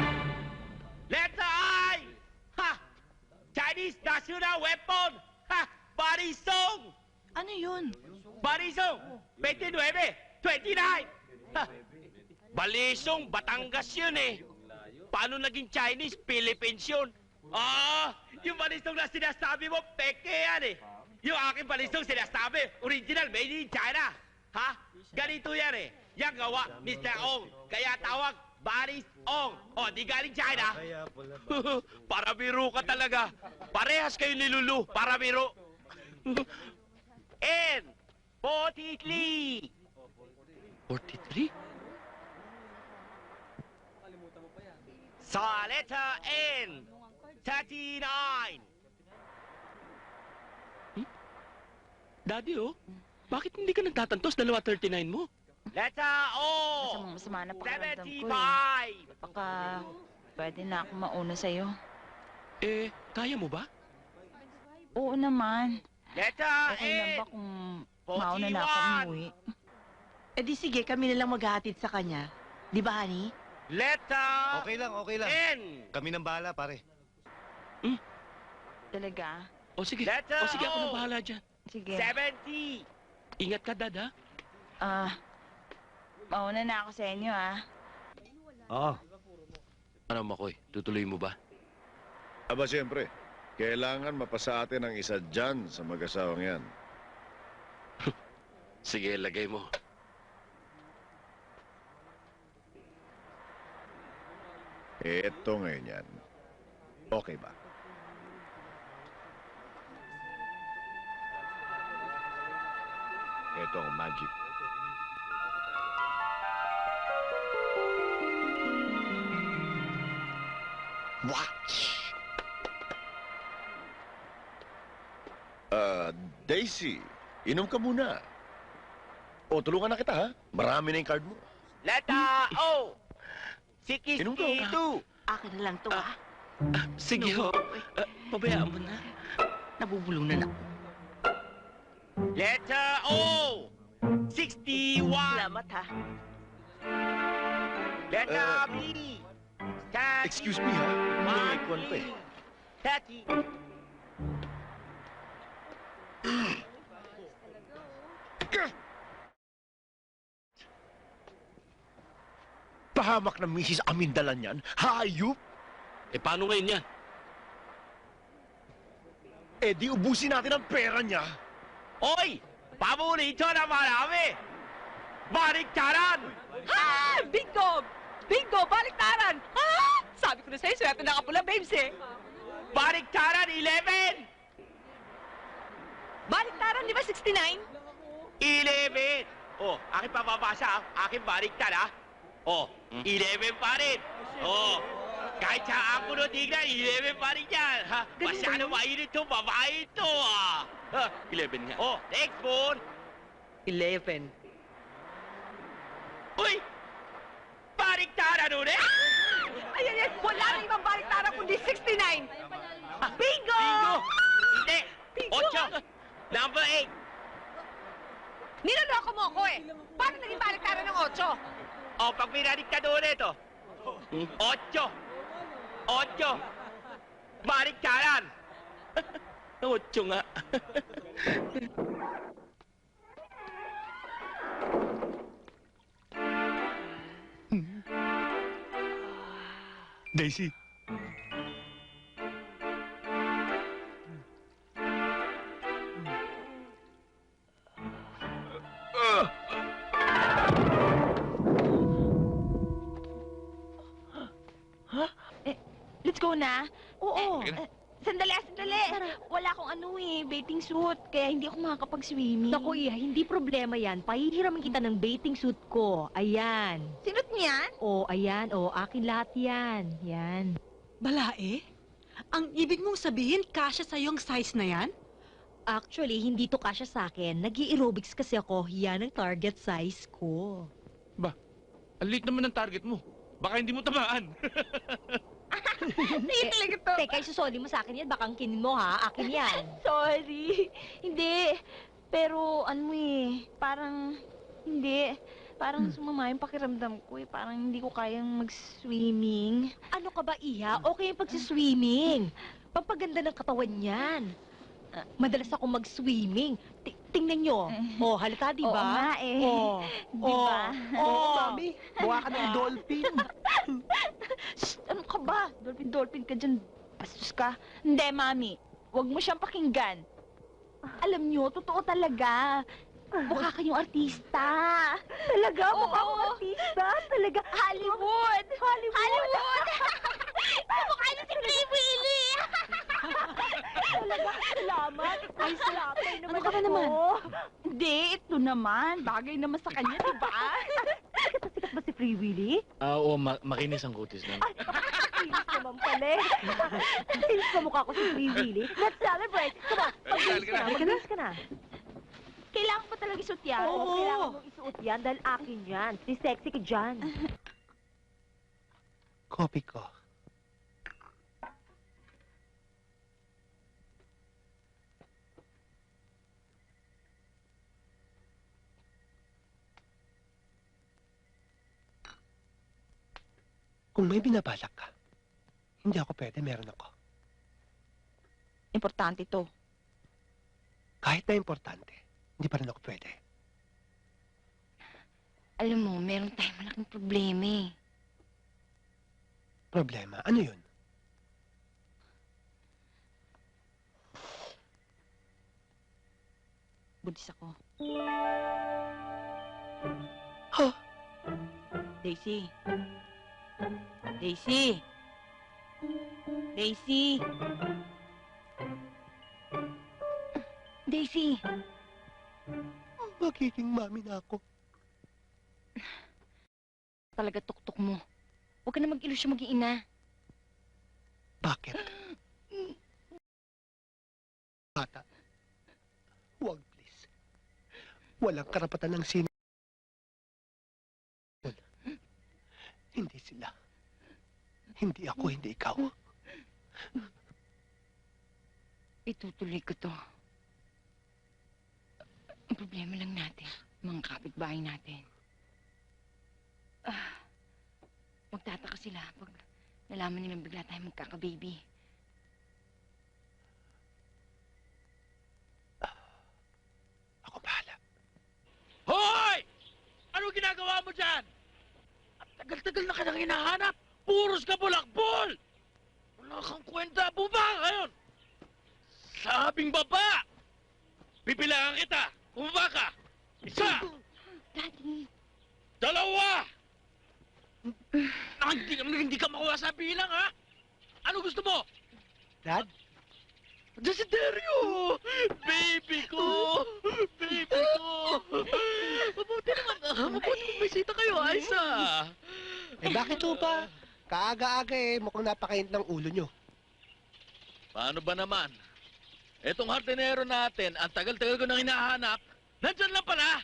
Letter I! Ha! Chinese national weapon! Ha! Barisong! Ano yun? Barisong! 29! 29! Ha! Balisong, Batangas yun eh. Paano naging Chinese? Philippines yun. Yung balisong na sinasabi mo, peke yan eh. Yung aking balisong sinasabi, original, made in China. Ha? Ganito yan eh. Yang gawa, Mr. Ong. Kaya tawag, Baris Ong. Di galing China. Para biro ka talaga. Parehas kayo ni Lulu, para biro. N. 43. 43? Sa letter N. 39. Daddy, bakit hindi ka nagtatantos? 39 mo. Letter O. Masama na pakiramdam ko 75. Baka pwede na ako mauna sa'yo. Kaya mo ba? Oo naman. Letter Okay lang ba kung mauna na ako 41. umuwi? Di sige, kami na lang maghahatid sa kanya. Di ba, honey? Letter Okay lang. N. Kami nang bahala, pare. Talaga? Sige. Letter Sige, ako O. na bahala dyan. Sige. 70. Ingat ka, Dad, ha? Mauna na ako sa inyo, Ano, Makoy? Tutuloy mo ba? Aba, siyempre. Kailangan mapasa atin ang isa dyan sa mag-asawang yan. Sige, lagay mo. Ito ngayon yan. Okay ba? Ito ang magic. Watch! Daisy, inom ka muna. Tulungan na kita, ha? Marami na yung card mo. Letter O. 62. Inom ka. Akin na lang to, Sige, ho. Pabayaan mo na. Nabubulong na ako. Letter O. 61. Salamat, ha? Letter B. Excuse me, ha? May kwan pa eh. 30. Pahamak ng Mrs. Amindalan yan. Hayop! Paano ngayon yan? Di ubusin natin ang pera niya. Oy! Paborito na marami! Baliktaran! Bingo! Bingo! Baliktaran! Sabi ko na sa'yo, swerte na kapula, babes, Baliktaran 11! Baliktaran, di ba 69? 11! Aking pababasa, aking baliktar, ha? 11 pa rin. Kahit sa ako no tignan, 11 pa rin yan. Masyado mainit to, babae ito, 11 nga. Next phone. 11. Uy! Baliktaran ulit! Ayan, wala na ibang baliktaran kundi 69. Bingo! Bingo! Hindi! Bingo! 8. Number 8. Niloloko mo ako Paano naging baliktaran ng 8? Pag binaliktad ulit, 8. 8. Baliktaran. Otso nga. Daisy. Let's go na. Oo. Sige na. Sandali. Wala akong bathing suit. Kaya hindi ako makakapag-swimming. Naku, Iha, hindi problema yan. Pahihiramin kita ng bathing suit ko. Ayan. Sinot niyan? O, ayan. O, akin lahat yan. Yan. Balae? Ang ibig mong sabihin, kasya sa'yo ang size na yan? Actually, hindi to kasya sa akin. Nag-aerobics kasi ako. Yan ang target size ko. Ang liit naman ng target mo. Baka hindi mo tamaan. Hindi talaga to. Teka, isusoli mo sa akin yan. Baka ang kinin mo, ha? Akin yan. Sorry. Hindi. Pero parang hindi. Parang sumama yung pakiramdam ko Parang hindi ko kayang mag-swimming. Ano ka ba, Iha? Okay yung pagsiswimming. Pampaganda ng katawan yan. Madalas ako mag-swimming. Tingnan nyo. Oh, halata, di ba? Oo nga Oh, Di ba? Mami, mukha ka ng dolphin. Shh, ano ka ba? Dolphin ka dyan. Bastos ka. Hindi, Mami. Huwag mo siyang pakinggan. Alam niyo, totoo talaga. Mukha kayong artista. Talaga? Mukha akong artista? Talaga? Hollywood! Mukha niyo si Free Willy! Talaga? Salamat. Ay, salamat naman Ano ka ba naman? Hindi, ito naman. Bagay naman sa kanya, di ba? Sikat ba si Free Willy? Oo, makinis ang kutis nun. Kinis naman pala. Kinis na mukha ko si Free Willy. Let's celebrate. Come on. Mag-kinis ka na. Kailangan pa talaga isuot yan. Oo, kailangan mong isuot yan dahil akin yan. Si sexy ka dyan. Copy ko. Kung may binabalak ka, hindi ako pwede, meron ako. Importante to. Kahit na importante, hindi pa rin ako pwede. Alam mo, meron tayong malaking problema Problema? Ano yun? Budis ako. Huh? Daisy. Daisy. Daisy. Daisy! Magiging mami na ako. Talaga tuktok mo. Huwag ka na mag-ilusyon maging ina. Bakit? Bata. Huwag, please. Walang karapatan ng sino. Hindi sila. Hindi ako, hindi ikaw. Itutuloy ko to. Ang problema lang natin, mga kapitbahay natin. Magtataka sila pag nalaman nilang bigla tayo magkaka-baby. Ako bahala. Hoy! Ano ginagawa mo dyan? At tagal-tagal na kitang hinahanap. Puros ka bulakbol! Wala kang kwenta. Bumaba ka ngayon! Sabing baba! Pipilangan kita! Bumaba ka! Isa! Daddy! Dalawa! Hindi ka makuha sa bilang, ha? Ano gusto mo? Dad? Desiderio! Baby ko! Baby ko! Mabuti naman. Mabuti kung may sita kayo, Aisa. Eh bakit ho pa? Kaaga-aga mukhang napakainit ng ulo nyo. Paano ba naman? Etong hardinero natin, ang tagal-tagal ko nang hinahanap, nandyan lang pala!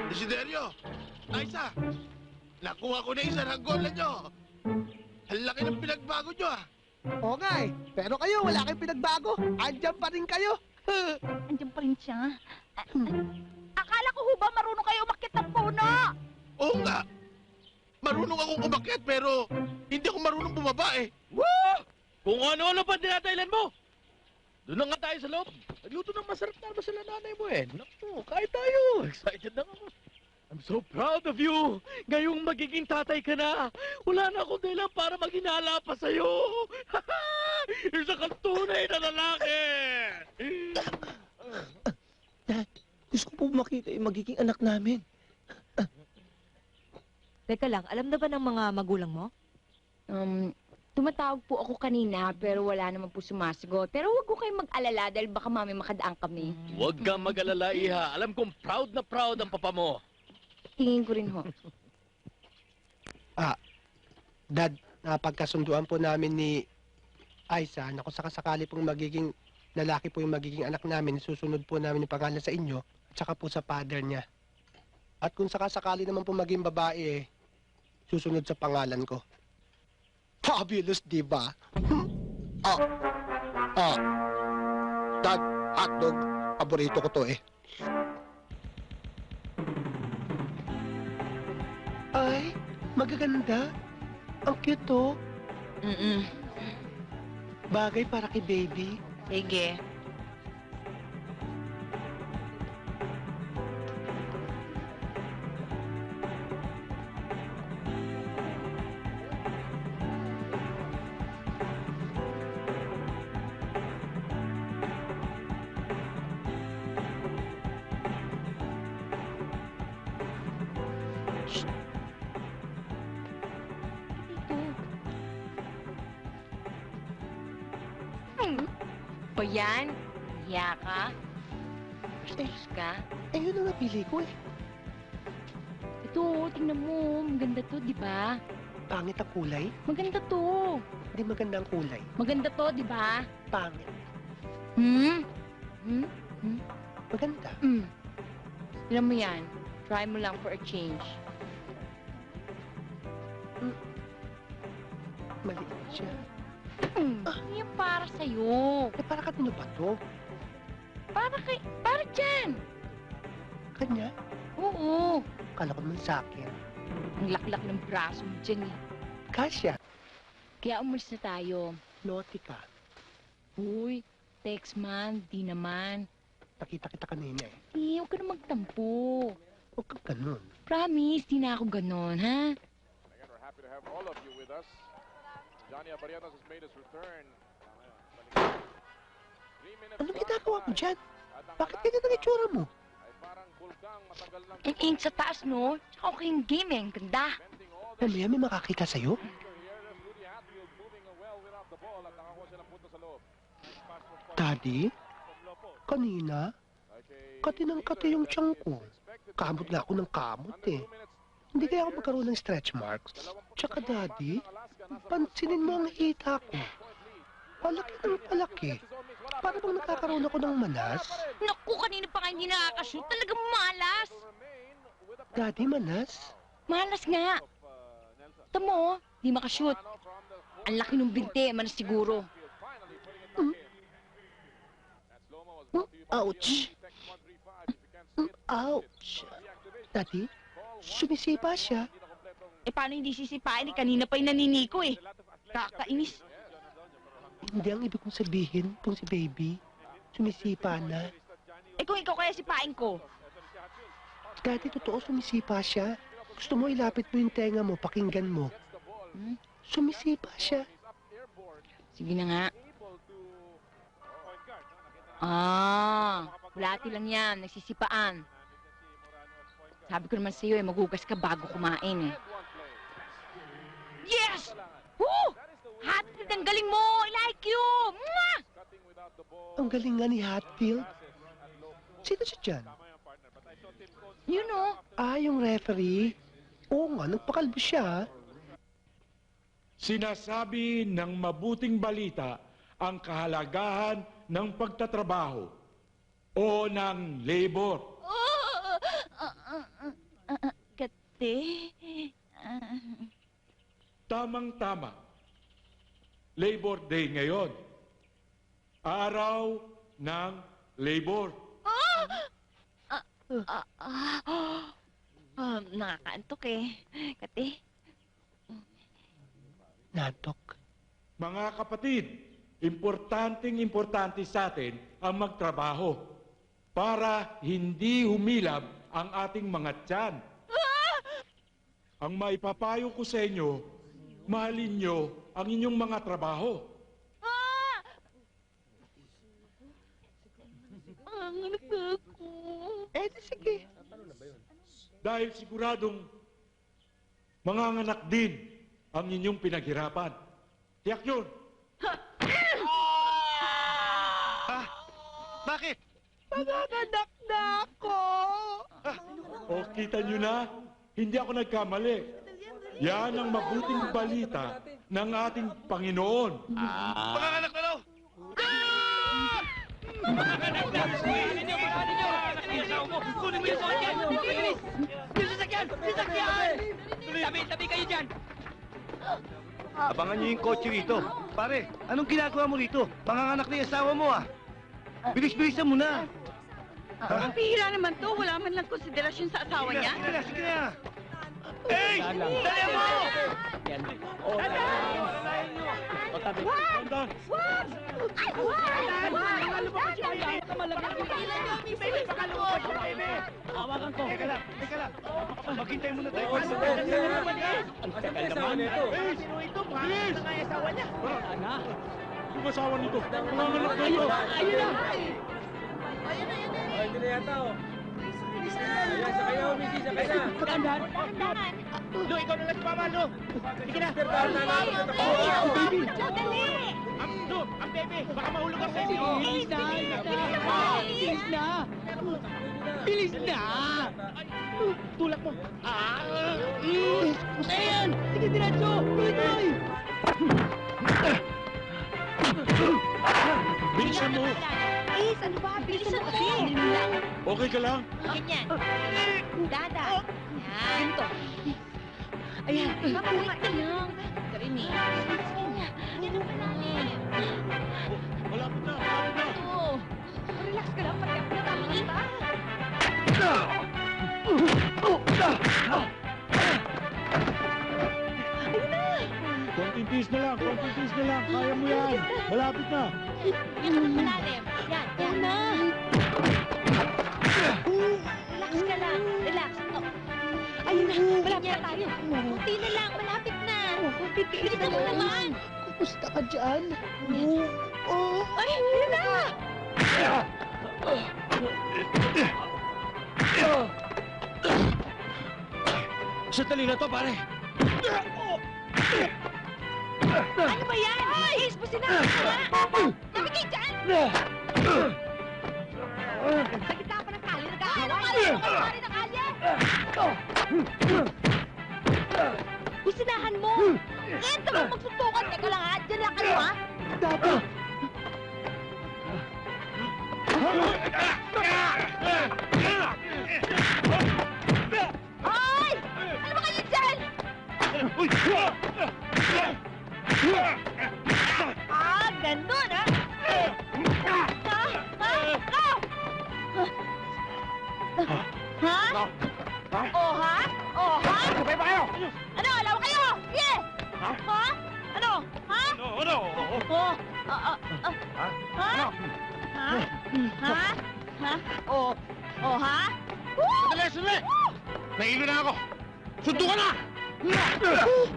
Desiderio! Aisa! Nakuha ko na isa ng goal nyo! Ang laki ng pinagbago nyo, ah! Oo nga pero kayo, wala kayong pinagbago. Andyan pa rin kayo. Andiyan pa rin siya. Akala ko ho ba marunong kayo umakyat ng puno? Oo nga! Marunong akong umakyat pero hindi ako marunong bumaba eh. Woo! Kung ano-ano pa dinadailan mo. Doon na nga tayo sa loob. Nagluto ng masarap na sila nanay mo eh. Naku, kain tayo. Excited na ako. I'm so proud of you. Ngayong magiging tatay ka na. Wala na akong dahilan para maghinala pa sa'yo. Isa kang tunay na lalaki. Dad, gusto ko po makita yung magiging anak namin. Teka lang, alam na ba ng mga magulang mo? Tumatawag po ako kanina pero wala naman po sumasagot. Pero huwag ko kayong mag-alala dahil baka mami makadaan kami. Huwag kang mag-alala, Iha. Alam kong proud na proud ang papa mo. Tingin ko rin ho. Dad, napagkasunduan po namin ni Aiza na kung sakasakali pong magiging lalaki po yung magiging anak namin, susunod po namin yung pangalan sa inyo at saka po sa father niya. At kung sakasakali naman po maging babae, susunod sa pangalan ko. Fabulous, di ba? Dad, hotdog. Paborito ko to eh. Ay, magaganda. Ang cute to. Bagay para kay baby. Sige. Ba yan? Hiya ka? Bastos ka? Yun ang napili ko eh. Ito, tingnan mo. Maganda to, di ba? Pangit ang kulay? Maganda to. Hindi maganda ang kulay. Maganda to, di ba? Pangit. Maganda. Tingnan mo yan. Try mo lang for a change. Maliit siya. Yan para sa'yo. Para kanino ba to? Para dyan. Kanya? Oo. Kala ko naman sa akin. Ang laklak ng braso mo dyan eh. Kasya. Kaya umalis na tayo. Naughty ka. Uy, text man, di naman. Nakita kita kanina eh. Huwag ka na magtampo. Huwag kang ganun. Promise, di na ako ganon, ha? Again, we're happy to have all of you with us. Johnny Abarianos has made his return. Anong ginagawa mo dyan? Bakit ganyan ang itsura mo? Ang ink sa taas, no? Tsaka okay yung game eh. Ang ganda. Mamaya may makakita sa'yo. Daddy? Kanina? Kati yung tiyan ko. Kamot na ako ng kamot eh. Hindi kaya ako magkaroon ng stretch marks. Tsaka daddy, pansinin mo ang hita ko. Palaki ng palaki. Para bang nakakaroon ako ng malas? Naku, kanina pa nga hindi nakakashoot. Talagang malas. Daddy, malas? Malas nga. Ito mo, di makashoot. Ang laki ng binte, malas siguro. Ouch! Ouch! Daddy, sumisipa siya. Paano hindi sisipain? Kanina pa yung naniniko eh. Kakainis. Hindi ang ibig kong sabihin, kung si baby, sumisipa na. Kung ikaw kaya sipain ko? Daddy, totoo sumisipa siya. Gusto mo ilapit mo yung tenga mo, pakinggan mo. Sumisipa siya. Sige na nga. Bulati lang yan, nagsisipaan. Sabi ko naman sa'yo eh, magugas ka bago kumain eh. Yes! Woo! Hatfield, ang galing mo! I like you! Mwah! Ang galing nga ni Hatfield. Sino siya dyan? You know. Yung referee. Oo nga, nagpakalbo siya. Sinasabi ng mabuting balita ang kahalagahan ng pagtatrabaho o ng labor. Kate? Tamang-tama. Labor Day ngayon. Araw ng labor. Nakakaantok eh. Kate? Nantok. Mga kapatid, importante sa atin ang magtrabaho para hindi humilab ang ating mga tiyan. Ang maipapayo ko sa inyo, mahalin nyo ang inyong mga trabaho. Ang anak ako. Sige. Dahil siguradong manganganak din ang inyong pinaghirapan. Tiyak yun. Bakit? Manganganak na ako. O kita nyo na, hindi ako nagkamali. Yan ang mabuting balita ng ating Panginoon. Panganganak na daw! Manganganak na! Kunin niyo! Kunin mo yung sasakyan! Bilis! Yung sasakyan! Sasakyan! Tabi kayo dyan! Abangan niyo yung kotse rito. Pare, anong ginagawa mo rito? Panganganak na yung asawa mo ah. Bilis-bilisan mo na. Ang pihira naman to. Wala man lang konsiderasyon sa asawa niya. Sige na. Hey! Dali mo! Yan. Wag! Wag! Ay, wag! Hawakan ko. Teka lang. Maghintay muna tayo. Ang tagal naman. Sino ito? Bilis! Yung asawa nito. Manganganak na ito. Ayun na! Hindi na yata oh. Ayan, sakay na, Missy, sakay na. Dahan-dahan! Lu, ikaw na lang si Mama, Lu! Sige na! Baby! Dali! Lu, ang bebe! Baka mahulog ang bebe! Bilis na! Bilis na! Tulak mo! Ayan! Sige, diretso! Tuloy! Bilisan mo. Please, ano ba? Bilisan mo kasi! Okay ka lang? Ganyan. Dada. Yan. Ganito. Ayan. Mapalit ka lang. Karin eh. Yan ang panalim. Malapit na. Oo. Relax ka lang. Pati ako nakamit ba? Ayun na. Konting tiis na lang. Kaya mo yan. Malapit na. Yan ang panalim. Yan. Yan na. Relax ka lang. Relax. Oh. Ayun na. Malapit na tayo. Kunti na lang. Malapit na. Bilisan mo naman. Kumusta ka dyan? Ay, ayun na. Sandali na to, pare! Ano ba yan? Ay! Ispusin na! Tabi kayo dyan! Sa gitna pa ng kalye, nag-aaway! Ano kayo pare ng kalye? Kusinahan mo! Ito mo magsuntukan! Teka lang ha! Diyan lang kayo ha! Dati! Hoy! Ano ba kayo dyan? Ganun ha? Ha? Oh, ha? Oh, ha? Sabay ba kayo? Ano? Alaw kayo? Sige! Ha? Ano? Ha? Ano? Oh, ha? Ha? Ha? Ha? Oh, oh, ha? Sandali! Nahilo na ako! Sunto ka na!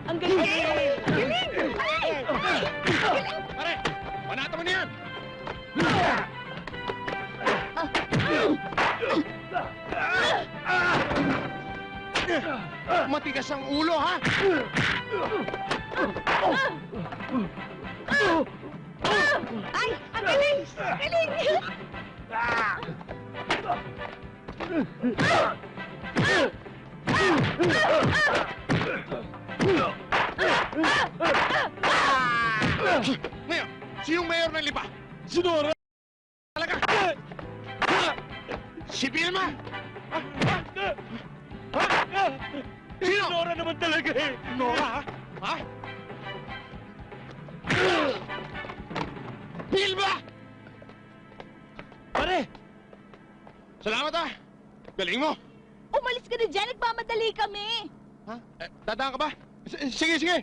Ang galing! Ang galing! Ay! Ay! Pare! Panata mo na yan! Matigas ang ulo, ha? Ay! Ang galing! Galing! Ngayon, sinong mayor ng Lipa? Si Nora! Talaga? Si Vilma? Sino? Nora naman talaga eh! Nora, ha? Ha? Vilma! Pare! Salamat, ha? Galing mo. Umalis ka na dyan! Nagmamadali kami! Ha? Dadaan ka ba? Sige.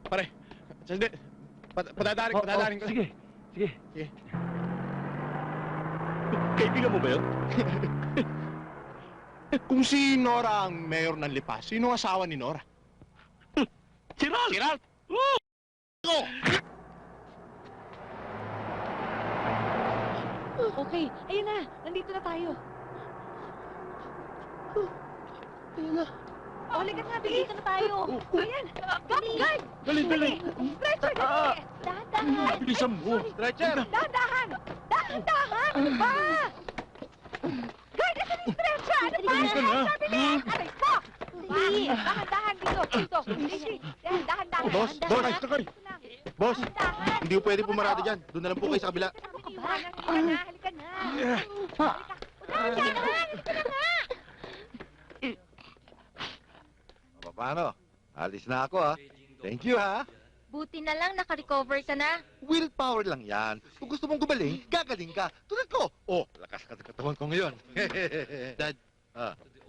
Pare, sandali. Padadaring ko. Sige. Kaibigan mo ba yun? Kung si Nora ang mayor ng Lipa, sino ang asawa ni Nora? Si Ralph! Si Ralph! Okay, ayun na. Nandito na tayo. Ayun na. O, halika na. Dito na tayo. Ayan. Guard! Dali. Stretcher, dali. Dahan-dahan. Bilisan mo. Stretcher! Dahan-dahan. Dahan-dahan. Ano ba? Guard, ito ni stretcher. Ano ba? Dali ka na. Sabi mo. Aray po. Dali. Dahan-dahan dito. Ayan, dahan-dahan. Boss, Boss, hindi po pwede pumarado dyan. Doon na lang po kayo sa kabila. Ano ka ba? Halika na. Halika na. Paano? Alis na ako, ha? Thank you, ha? Buti na lang naka-recover ka na. Willpower lang yan. Kung gusto mong gumaling, gagaling ka. Tulad ko. Oh, lakas ka sa katawan ko ngayon. Dad,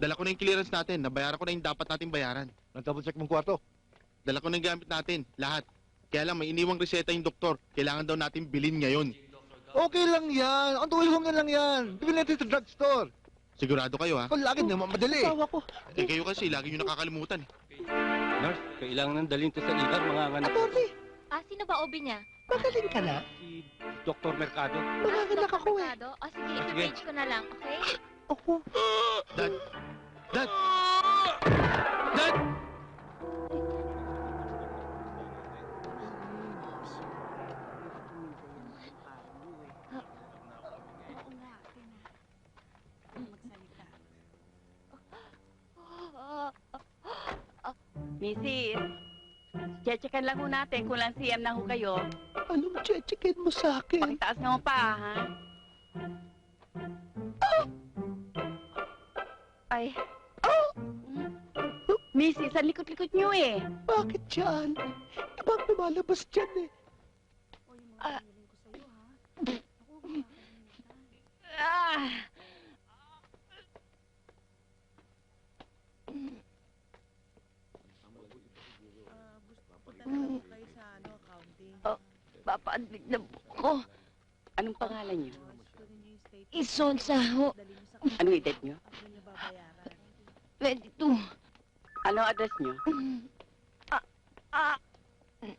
dala ko na yung clearance natin. Nabayaran ko na yung dapat nating bayaran. Nag-double check mong kwarto. Dala ko na yung gamit natin. Lahat. Kaya lang, may iniwang reseta yung doktor. Kailangan daw natin bilhin ngayon. Okay lang yan. Ang tuwilhong lang yan. Bibili natin sa drugstore. Sigurado kayo, ha? Kung lagi naman madali. Asawa ko. Eh, kayo kasi, lagi nyo nakakalimutan. Nurse, kailangan nang dalhin to sa ER, mga anak. Atty, Sino ba OB niya? magaling ka na. Si Dr. Mercado. Manganganak ako eh. O sige, Sige. i-page ko na lang, okay? Ako. Dad! Dad! Dad! Mrs. Chechekan lang ho natin kung lang CM na ho kayo. Anong chechekin mo sa akin? Pakitaas nga mo pa, ha? Ay. Mrs., ang likot-likot nyo eh. Bakit yan? Ibang lumalabas dyan eh. Papaandig na ko. Anong pangalan niyo? Isonsa ho. Anong edad niyo? 22. Anong address niyo?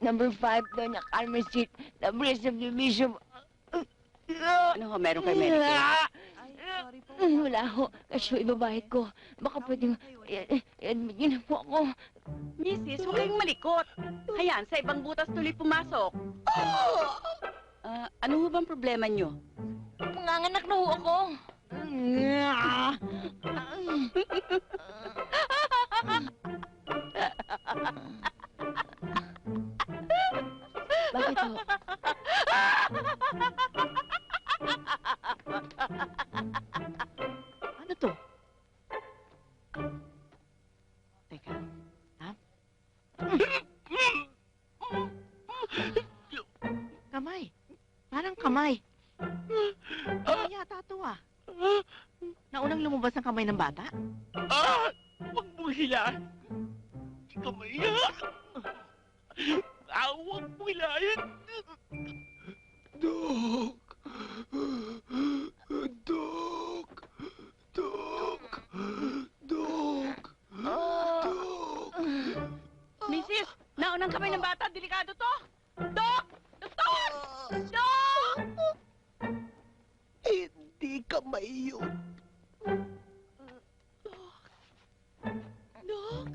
Number 5, Doña Carmen Street, the Breast of Division. Ano ho, meron kay Medicare? Wala ho. Kasi ibabahid ko. Baka pwedeng i-admit niyo na po ako. Mrs., huwag kayong malikot. Hayaan, sa ibang butas tuloy pumasok. Ano ho bang problema niyo? Panganganak na ho ako. Bakit ho? Ano to? Teka. Ha? Kamay. Parang kamay. Ano yata to ah? Naunang lumabas ang kamay ng bata? Huwag mong hilaan. Kamay nga. Huwag mong hilahin. Dok! Dok! Dok! Dok! Dok! Mrs., naunang kamay ng bata. Delikado to. Dok! Doktor! Dok! Hindi kamay yun. Dok!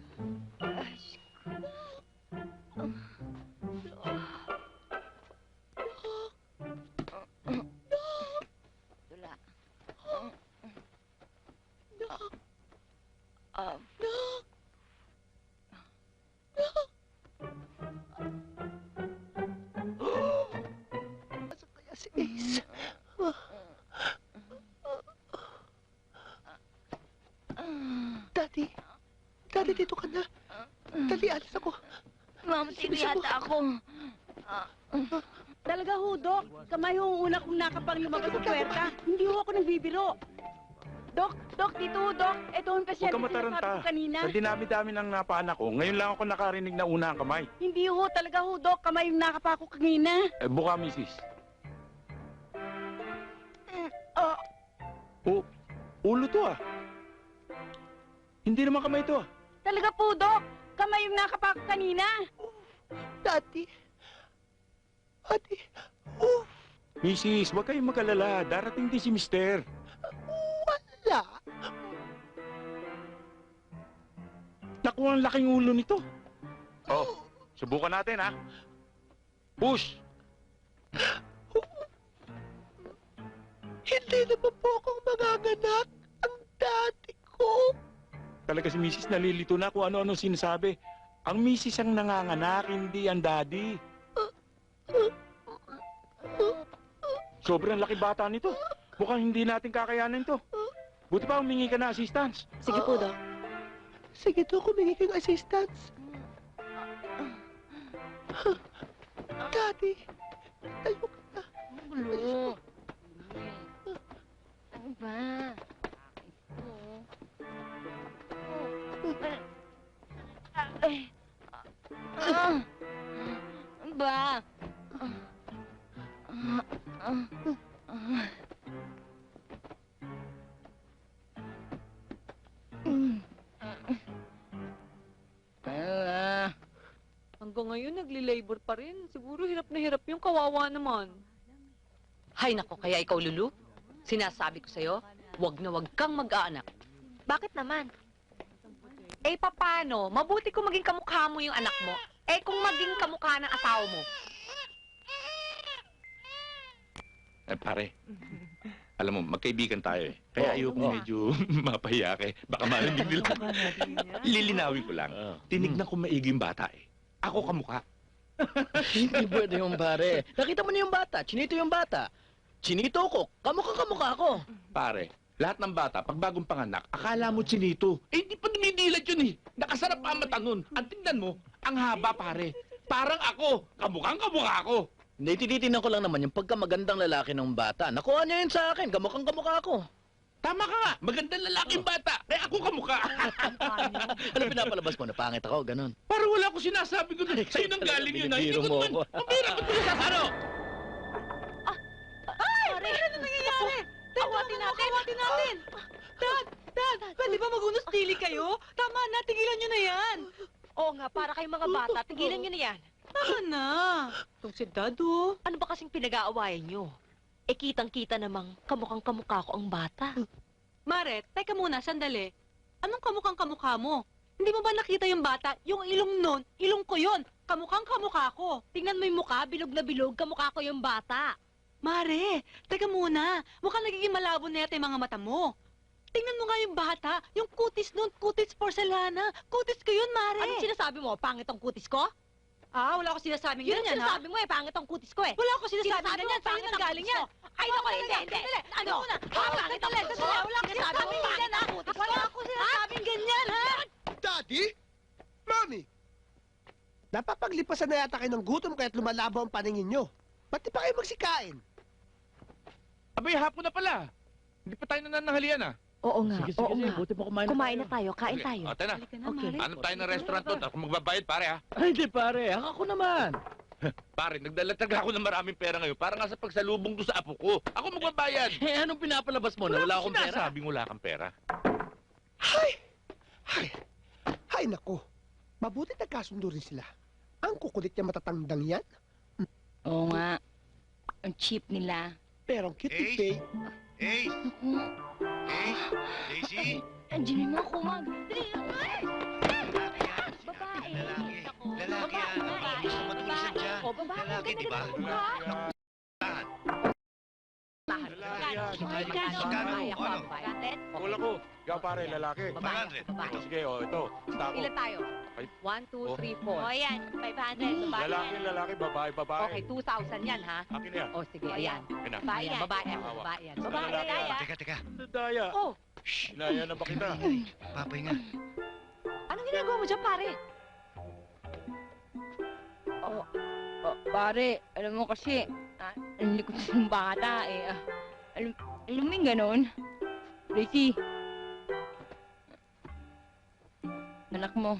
Wala. Asa kaya si Ace? Daddy! Daddy, dito ka na. Daddy, alis ako. Ma'am, sige yata ako. Talaga ho, Dok. Kamay ho ang una kong nakapang lumabas sa puwerta. Hindi ho ako nagbibiro. Dok, Tito, Dok. Ito ang Huwag pasyente ka mataranta. ko kanina. Sa dinami-dami ng napaanak ko, ngayon lang ako nakarinig na una ang kamay. Hindi ho, talaga ho, Dok. Kamay yung nakapa ko kanina. Buka, misis. Ulo to ah. Hindi naman kamay to ah. Talaga po, Dok. Kamay yung nakapa ko kanina. Daddy. Ate. Misis, huwag kayong mag-alala. Darating din si Mister. Wala. Naku, ang laking ulo nito. Oh, subukan natin ha. Push! Hindi naman po akong manganganak. Ang daddy ko. Talaga si Mrs. nalilito na kung ano-ano sinasabi. Ang Mrs. ang nanganganak, hindi ang daddy. Sobrang laki bata nito. Mukhang hindi natin kakayanin to. Buti pa humingi ka na assistance. Sige po, Dok. Sige to, kumingi kang assistance. Daddy, tayo ka na. Ano ba? Ano ba? Hanggang ngayon, nagli-labor pa rin. Siguro hirap na hirap yung kawawa naman. Hay nako, kaya ikaw, Lulu, sinasabi ko sa'yo, wag na wag kang mag-aanak. Bakit naman? Eh, paano? Mabuti kung maging kamukha mo yung anak mo. Eh, kung maging kamukha ng asawa mo. Pare, alam mo, magkaibigan tayo eh. Kaya ayoko medyo mapahiya ka eh. Baka marinig nila. Lilinawin ko lang. Tinignan ko maigi yung bata eh. Ako kamukha. Hindi pwede yung pare. Nakita mo na yung bata. Chinito yung bata. Chinito ko. Kamukha ko. Pare, lahat ng bata, pag bagong panganak, akala mo chinito. Eh, di pa dumidilat yun eh. Nakasarap pa ang mata nun. Ang tingnan mo, ang haba pare. Parang ako. Kamukhang kamukha ako. Hindi, tinitingnan ko lang naman yung pagkamagandang lalaki ng bata. Nakuha niya yun sa akin. Kamukha ko. Tama ka nga. Magandang lalaking bata. Eh, ako kamukha. Ano pinapalabas mo? Napangit ako, ganun. Parang wala ko sinasabi ko na. Sa'yo nang galing yun. Hindi ko naman. Pambira ko ito sa ano? Ay! Ano nangyayari? Awatin natin! Dad! Pwede ba mag-unos dili kayo? Tama na, tigilan nyo na yan! Oo nga, para kayong mga bata, tigilan nyo na yan. Tama na! Itong si Dad, oh. Ano ba kasing pinag-aawayan nyo? Eh, kitang-kita namang kamukhang kamukha ko ang bata. Mare, teka muna, sandali. Anong kamukhang kamukha mo? Hindi mo ba nakita yung bata? Yung ilong nun, ilong ko yun. Kamukhang kamukha ko. Tingnan mo yung mukha, bilog na bilog, kamukha ko yung bata. Mare, teka muna. Mukhang nagiging malabo na yata yung mga mata mo. Tingnan mo nga yung bata. Yung kutis nun, kutis porcelana. Kutis ko yun, Mare. Anong sinasabi mo? Pangit ang kutis ko? Ah, wala ko sinasabing Yun ganyan, ang ha? sinasabi mo eh, pangit ang kutis ko eh. Wala ko sinasabing Sinasabi ganyan. mo, Sa'yo pangit nang ang galing kutis yan. ko. Ay, naku, hindi. Ano? Pangit ang kutis ko. Wala ko sinasabing ganyan, ha? Wala ko sinasabing ganyan, ha? Daddy? Mami? Napapaglipasan na yata kayo ng gutom kaya't lumalabo ang paningin nyo. Ba't di pa kayo magsikain? Abay, hapon na pala. Hindi pa tayo nananghalian ah. Oo nga, Sige, buti mo kumain Kumain na tayo, kain tayo. O, tayo na. Okay. Hanap tayo ng restaurant doon. Ako magbabayad, pare ha. Ay, hindi pare. Ako naman. Pare, nagdalatag ako ng maraming pera ngayon. Para nga sa pagsalubong doon sa apo ko. Ako magbabayad. Eh, anong pinapalabas mo na wala akong pera? Sinasabing wala kang pera. Hay nako. Mabuti nagkasundo rin sila. Ang kukulit niya matatandang yan. Oo nga. Ang cheap nila. Pero ang cute ni Faye. Hey! Hey! Daisy! Andiyan mo ako mag... Babae. Lalaki yan. Gusto matulisan dyan. Lalaki, di ba? Wala ko. Ikaw pare, lalaki. 500. Sige, ito. Basta ako. Ilan tayo? 1, 2, 3, 4. O yan, 500, babae Lalaki, babae. Okay, 2,000 yan, ha? Akin na yan. O, sige, ayan. Akin na. Babae yan, babae yan, Awa. babae yan. Basta Babae lalaki, yan, ah. Teka. Daya. Oh, Inaya na ba kita? Papay nga. anong ginagawa mo dyan, pare? Pare, alam mo kasi, ang likod ng bata eh. Alam mo yung ganon? Ricky. Anak mo.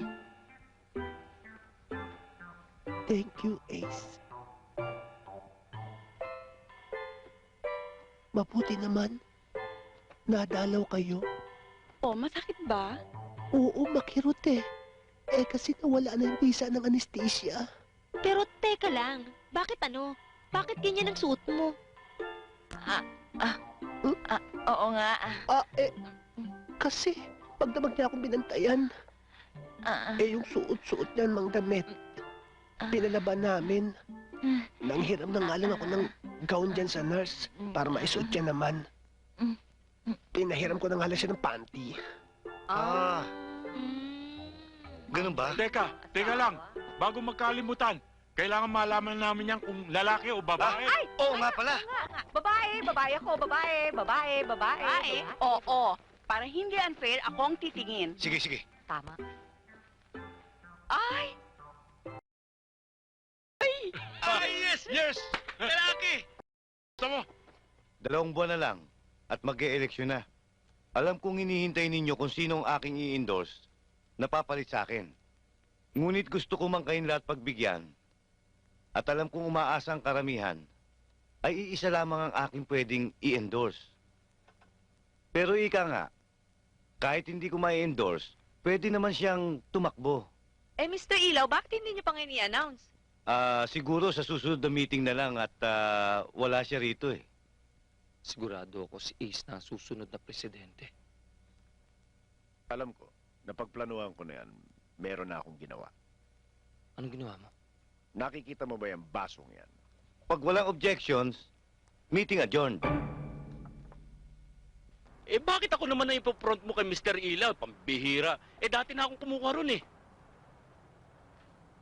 Thank you, Ace. Mabuti naman. Nadalaw kayo. Oh, masakit ba? Oo, makirot eh. Eh, kasi nawala na yung visa ng anesthesia. Pero teka lang, bakit ano? Bakit ganyan ang suot mo? Oo nga. Kasi, pag damag niya akong binantayan, yung suot-suot niyan mang damit, pinalaban namin. Nanghiram na nga lang ako ng gown dyan sa nurse para maisuot niya naman. Pinahiram ko na nga lang siya ng panty. Ganun ba? Teka lang. Bago magkalimutan, kailangan malaman namin yan kung lalaki o babae. Oo nga pala. Babae ako, babae. Oo. Para hindi unfair, ako ang titingin. Sige, sige. Tama. Ay! Yes! Lalaki! Gusto mo? 2 buwan na lang at mag-e-eleksyon na. Alam kong hinihintay ninyo kung sino ang aking i-endorse na papalit sa akin. Ngunit gusto ko man kayong lahat pagbigyan at alam kong umaasa ang karamihan ay iisa lamang ang aking pwedeng i-endorse. Pero ika nga, kahit hindi ko ma-endorse, pwede naman siyang tumakbo. Eh, Mr. Ilaw, bakit hindi niyo pang ini-announce? Siguro sa susunod na meeting na lang at wala siya rito eh. Sigurado ako si Ace na ang susunod na presidente. Alam ko, napagplanuhan ko na yan, meron na akong ginawa. Anong ginawa mo? Nakikita mo ba yung basong yan? Pag walang objections, meeting adjourned. Eh, bakit ako naman na ipopront mo kay Mr. Ilaw? Pambihira. Eh, dati na akong kumuha ron eh.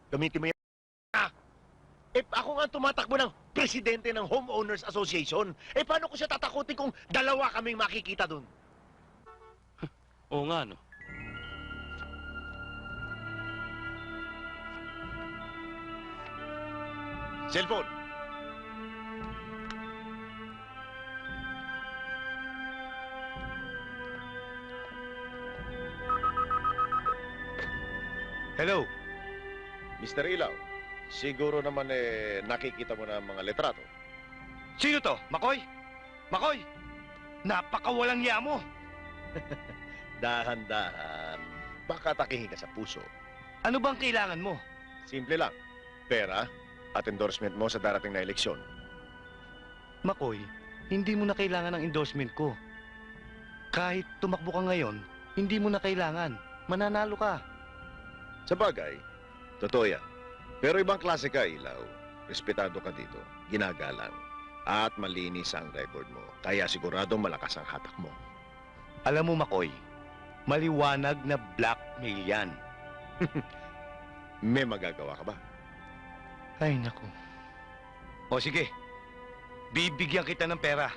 Gamitin mo yan. Ako nga tumatakbo ng presidente ng Homeowners Association. Paano ko siya tatakutin kung dalawa kaming makikita dun? Oo nga, no? Cellphone. Hello? Mr. Ilaw, siguro naman nakikita mo na ang mga letrato. Sino to? Makoy? Makoy! Napakawalang niya mo! Dahan-dahan. Baka takihin ka sa puso. Ano bang kailangan mo? Simple lang. Pera at endorsement mo sa darating na eleksyon. Makoy, hindi mo na kailangan ng endorsement ko. Kahit tumakbo ka ngayon, hindi mo na kailangan. Mananalo ka. Sa bagay, totoo yan. Pero ibang klase ka, Ilaw. Respetado ka dito, ginagalang, at malinis ang record mo. Kaya sigurado malakas ang hatak mo. Alam mo, Makoy, maliwanag na blackmail yan. May magagawa ka ba? Ay, naku. O sige, bibigyan kita ng pera.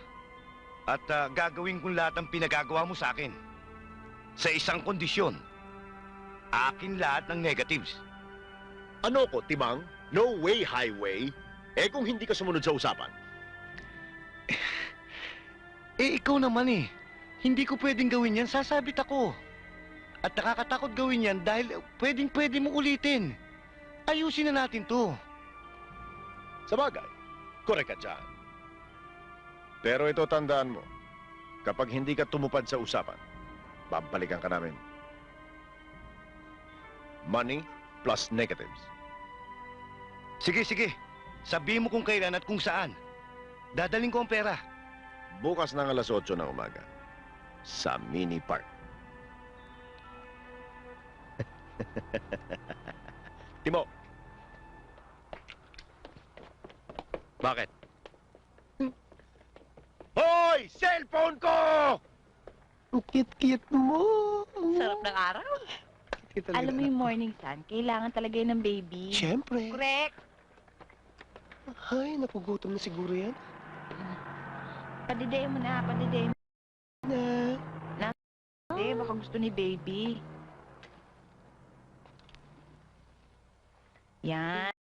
At gagawin kong lahat ng pinagagawa mo sa akin. Sa isang kondisyon. Akin lahat ng negatives. Ano ko, Timang? No way, highway? Kung hindi ka sumunod sa usapan. Ikaw naman eh. Hindi ko pwedeng gawin yan, sasabit ako. At nakakatakot gawin yan dahil pwedeng-pwede mo ulitin. Ayusin na natin to. Sa bagay, correct ka dyan. Pero ito tandaan mo, kapag hindi ka tumupad sa usapan, babalikan ka namin. Money plus negatives. Sige, sige. Sabihin mo kung kailan at kung saan. Dadaling ko ang pera. Bukas ng alas 8 ng umaga. Sa mini park. Timo. Bakit? Hoy! Cellphone ko! Ang cute-cute mo. Sarap ng araw. Alam mo yung morning sun, kailangan talaga yun ng baby. Siyempre. Correct. Ay, napugutom na siguro yan. Padiday mo na, padiday mo. Na. Hindi, baka gusto ni baby. Yan.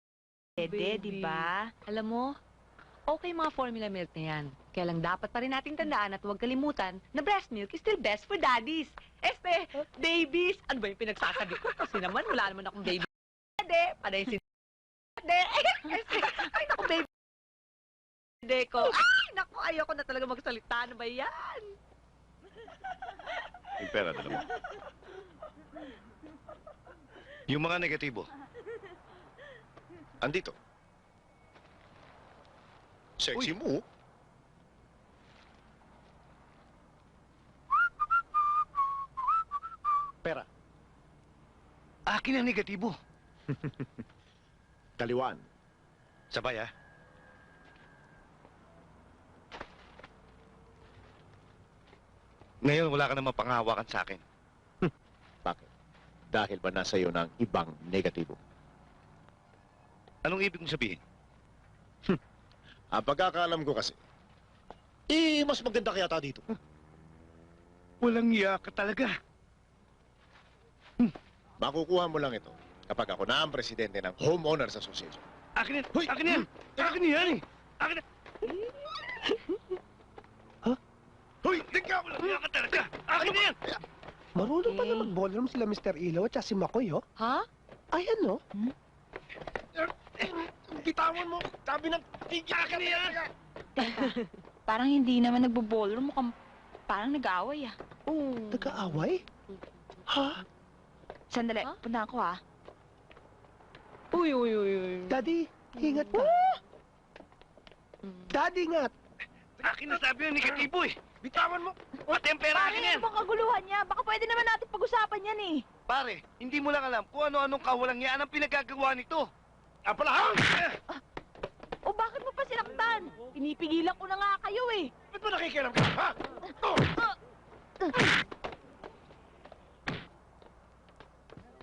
Dede, di ba? Alam mo, Okay mga formula milk na yan. Kaya lang dapat pa rin nating tandaan at huwag kalimutan na breast milk is still best for daddies. Babies! Ano ba yung pinagsasabi ko? Kasi naman, wala naman akong baby. Panay si ay, naku, baby. Ko. Ay, naku, ayoko na talaga magsalita. Ano ba yan? Yung pera, dala mo. Yung mga negatibo. Andito. Sexy mo. Pera. Akin ang negatibo. Kaliwan. Sabay, ah. Ngayon, wala ka namang panghawakan sa akin. Bakit? Dahil ba nasa iyo ng ibang negatibo? Anong ibig mong sabihin? Ang pagkakaalam ko kasi, mas maganda kaya ta dito. Walang iya ka talaga. Makukuha mo lang ito kapag ako na ang presidente ng Homeowners Association. Akin yan! Akin yan! Akin yan eh! Akin yan! Hoy! Tingnan mo lang! Iya ka talaga! Akin yan! Marunong pa na mag-ballroom sila Mr. Ilaw at si Makoy, oh. Ha? Ayan, no? Bitawan mo! Sabi ng tingnan ka niya! Parang hindi naman nagbo-ballroom. Mukhang parang nag-aaway ah. Nag-aaway? Ha? Sandali, punta ako ah. Uy. Daddy, ingat ka. Daddy, ingat. Akin na sabi yung negatibo eh! Bitawan mo! Pati ang pera akin yan! Ano bang kaguluhan niya? Baka pwede naman natin pag-usapan yan eh. Pare, hindi mo lang alam kung ano-anong kawalang yaan ang pinagagawa nito. Apalahan! O bakit mo pa sinaktan? Pinipigilan ko na nga kayo eh. Ba't mo nakikialam ka, ha?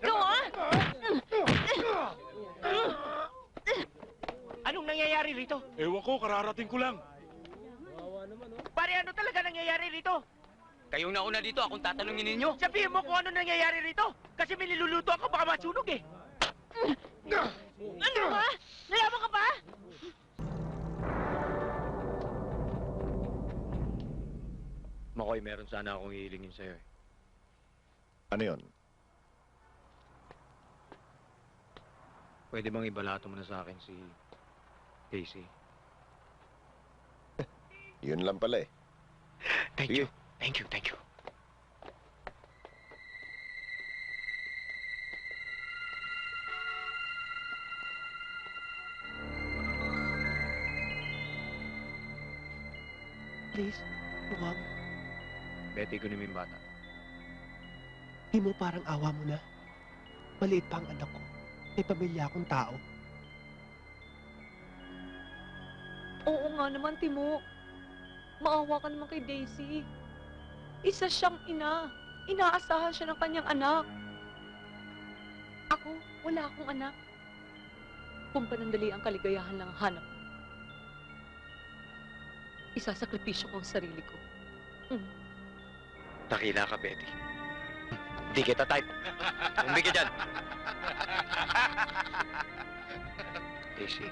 Ikaw ah! Anong nangyayari rito? Ewan ko, kararating ko lang. Pare, ano talaga nangyayari rito? Kayong nauna dito, akong tatanungin ninyo. Sabihin mo kung ano nangyayari rito. Kasi may niluluto ako, baka masunog eh. Ano ba? Nalaman ka pa? Makoy, meron sana akong hihilingin sa'yo eh. Ano yun? Pwede bang ibalato mo na sa akin si Daisy? Yun lang pala eh. Thank you. Thank you. Please, huwag. Betty ko namin bata. Di mo parang awa mo na. Maliit pa ang anak ko. May pamilya akong tao. Oo nga naman, Timo. Maawa ka naman kay Daisy. Isa siyang ina. Inaasahan siya ng kanyang anak. Ako, wala akong anak. Kung panandali ang kaligayahan lang ang hanap. Isasakripisyo ko ang sarili ko. Takila ka, Betty. Di kita type. Tumbi ka dyan. Daisy.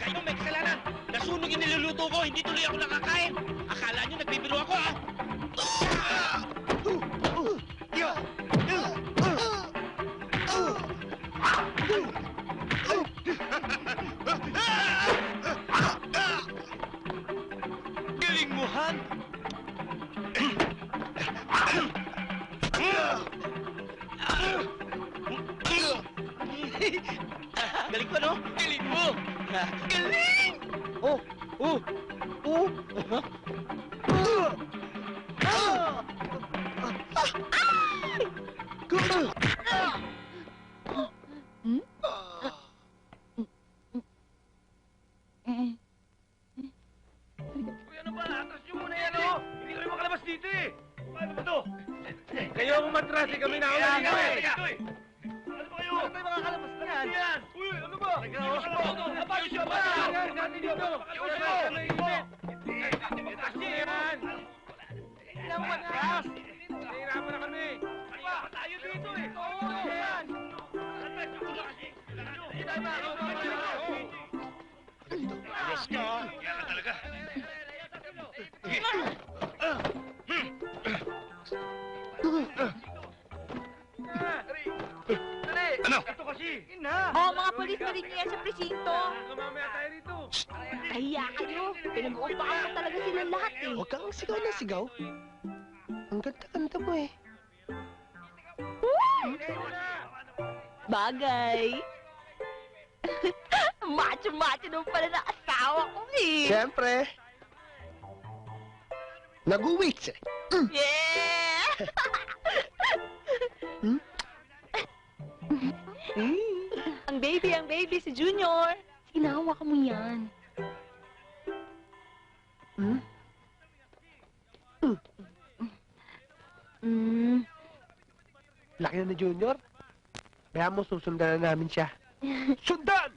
Kayo may kasalanan. Nasunog yung niluluto ko, hindi tuloy ako nakakain. Akala nyo nagbibiro ako, ha? Galing mo, Han! Galing ko, no? Galing mo! Galing! Oh! Oh! Oh! Uy, ano ba? Atras nyo muna yan, oh! Hindi kayo makalabas dito, eh! Paano ba to? Kayo ang umatras, eh! Kami na ako na dito, eh! Ano ba kayo? Ano ba yung makakalabas na yan? Yan! Uy, ano ba? Abay siya ba? Yan, natin dito! Ayos mo! Hindi mo kasi yan! Hindi mo matras! Nahihirapan na kami! Ano ba? Tayo dito, eh! Oo, yan! Ayos ka! Yan ka talaga! Ano? Ito kasi! Oh, mga polis na rin niya sa presinto. Mamaya tayo rito. Kahiya kayo. Pinag-uupakan mo talaga sila lahat eh. Huwag kang sigaw na sigaw. Ang ganda-ganda mo eh. Bagay. Macho-macho nung pala na asawa ko eh. Siyempre. Nag-uwiks eh. Yeah! Ang baby, si Junior. Sinawa ka mo yan. Laki na ni Junior. Kaya mo susundan na namin siya. Sundan!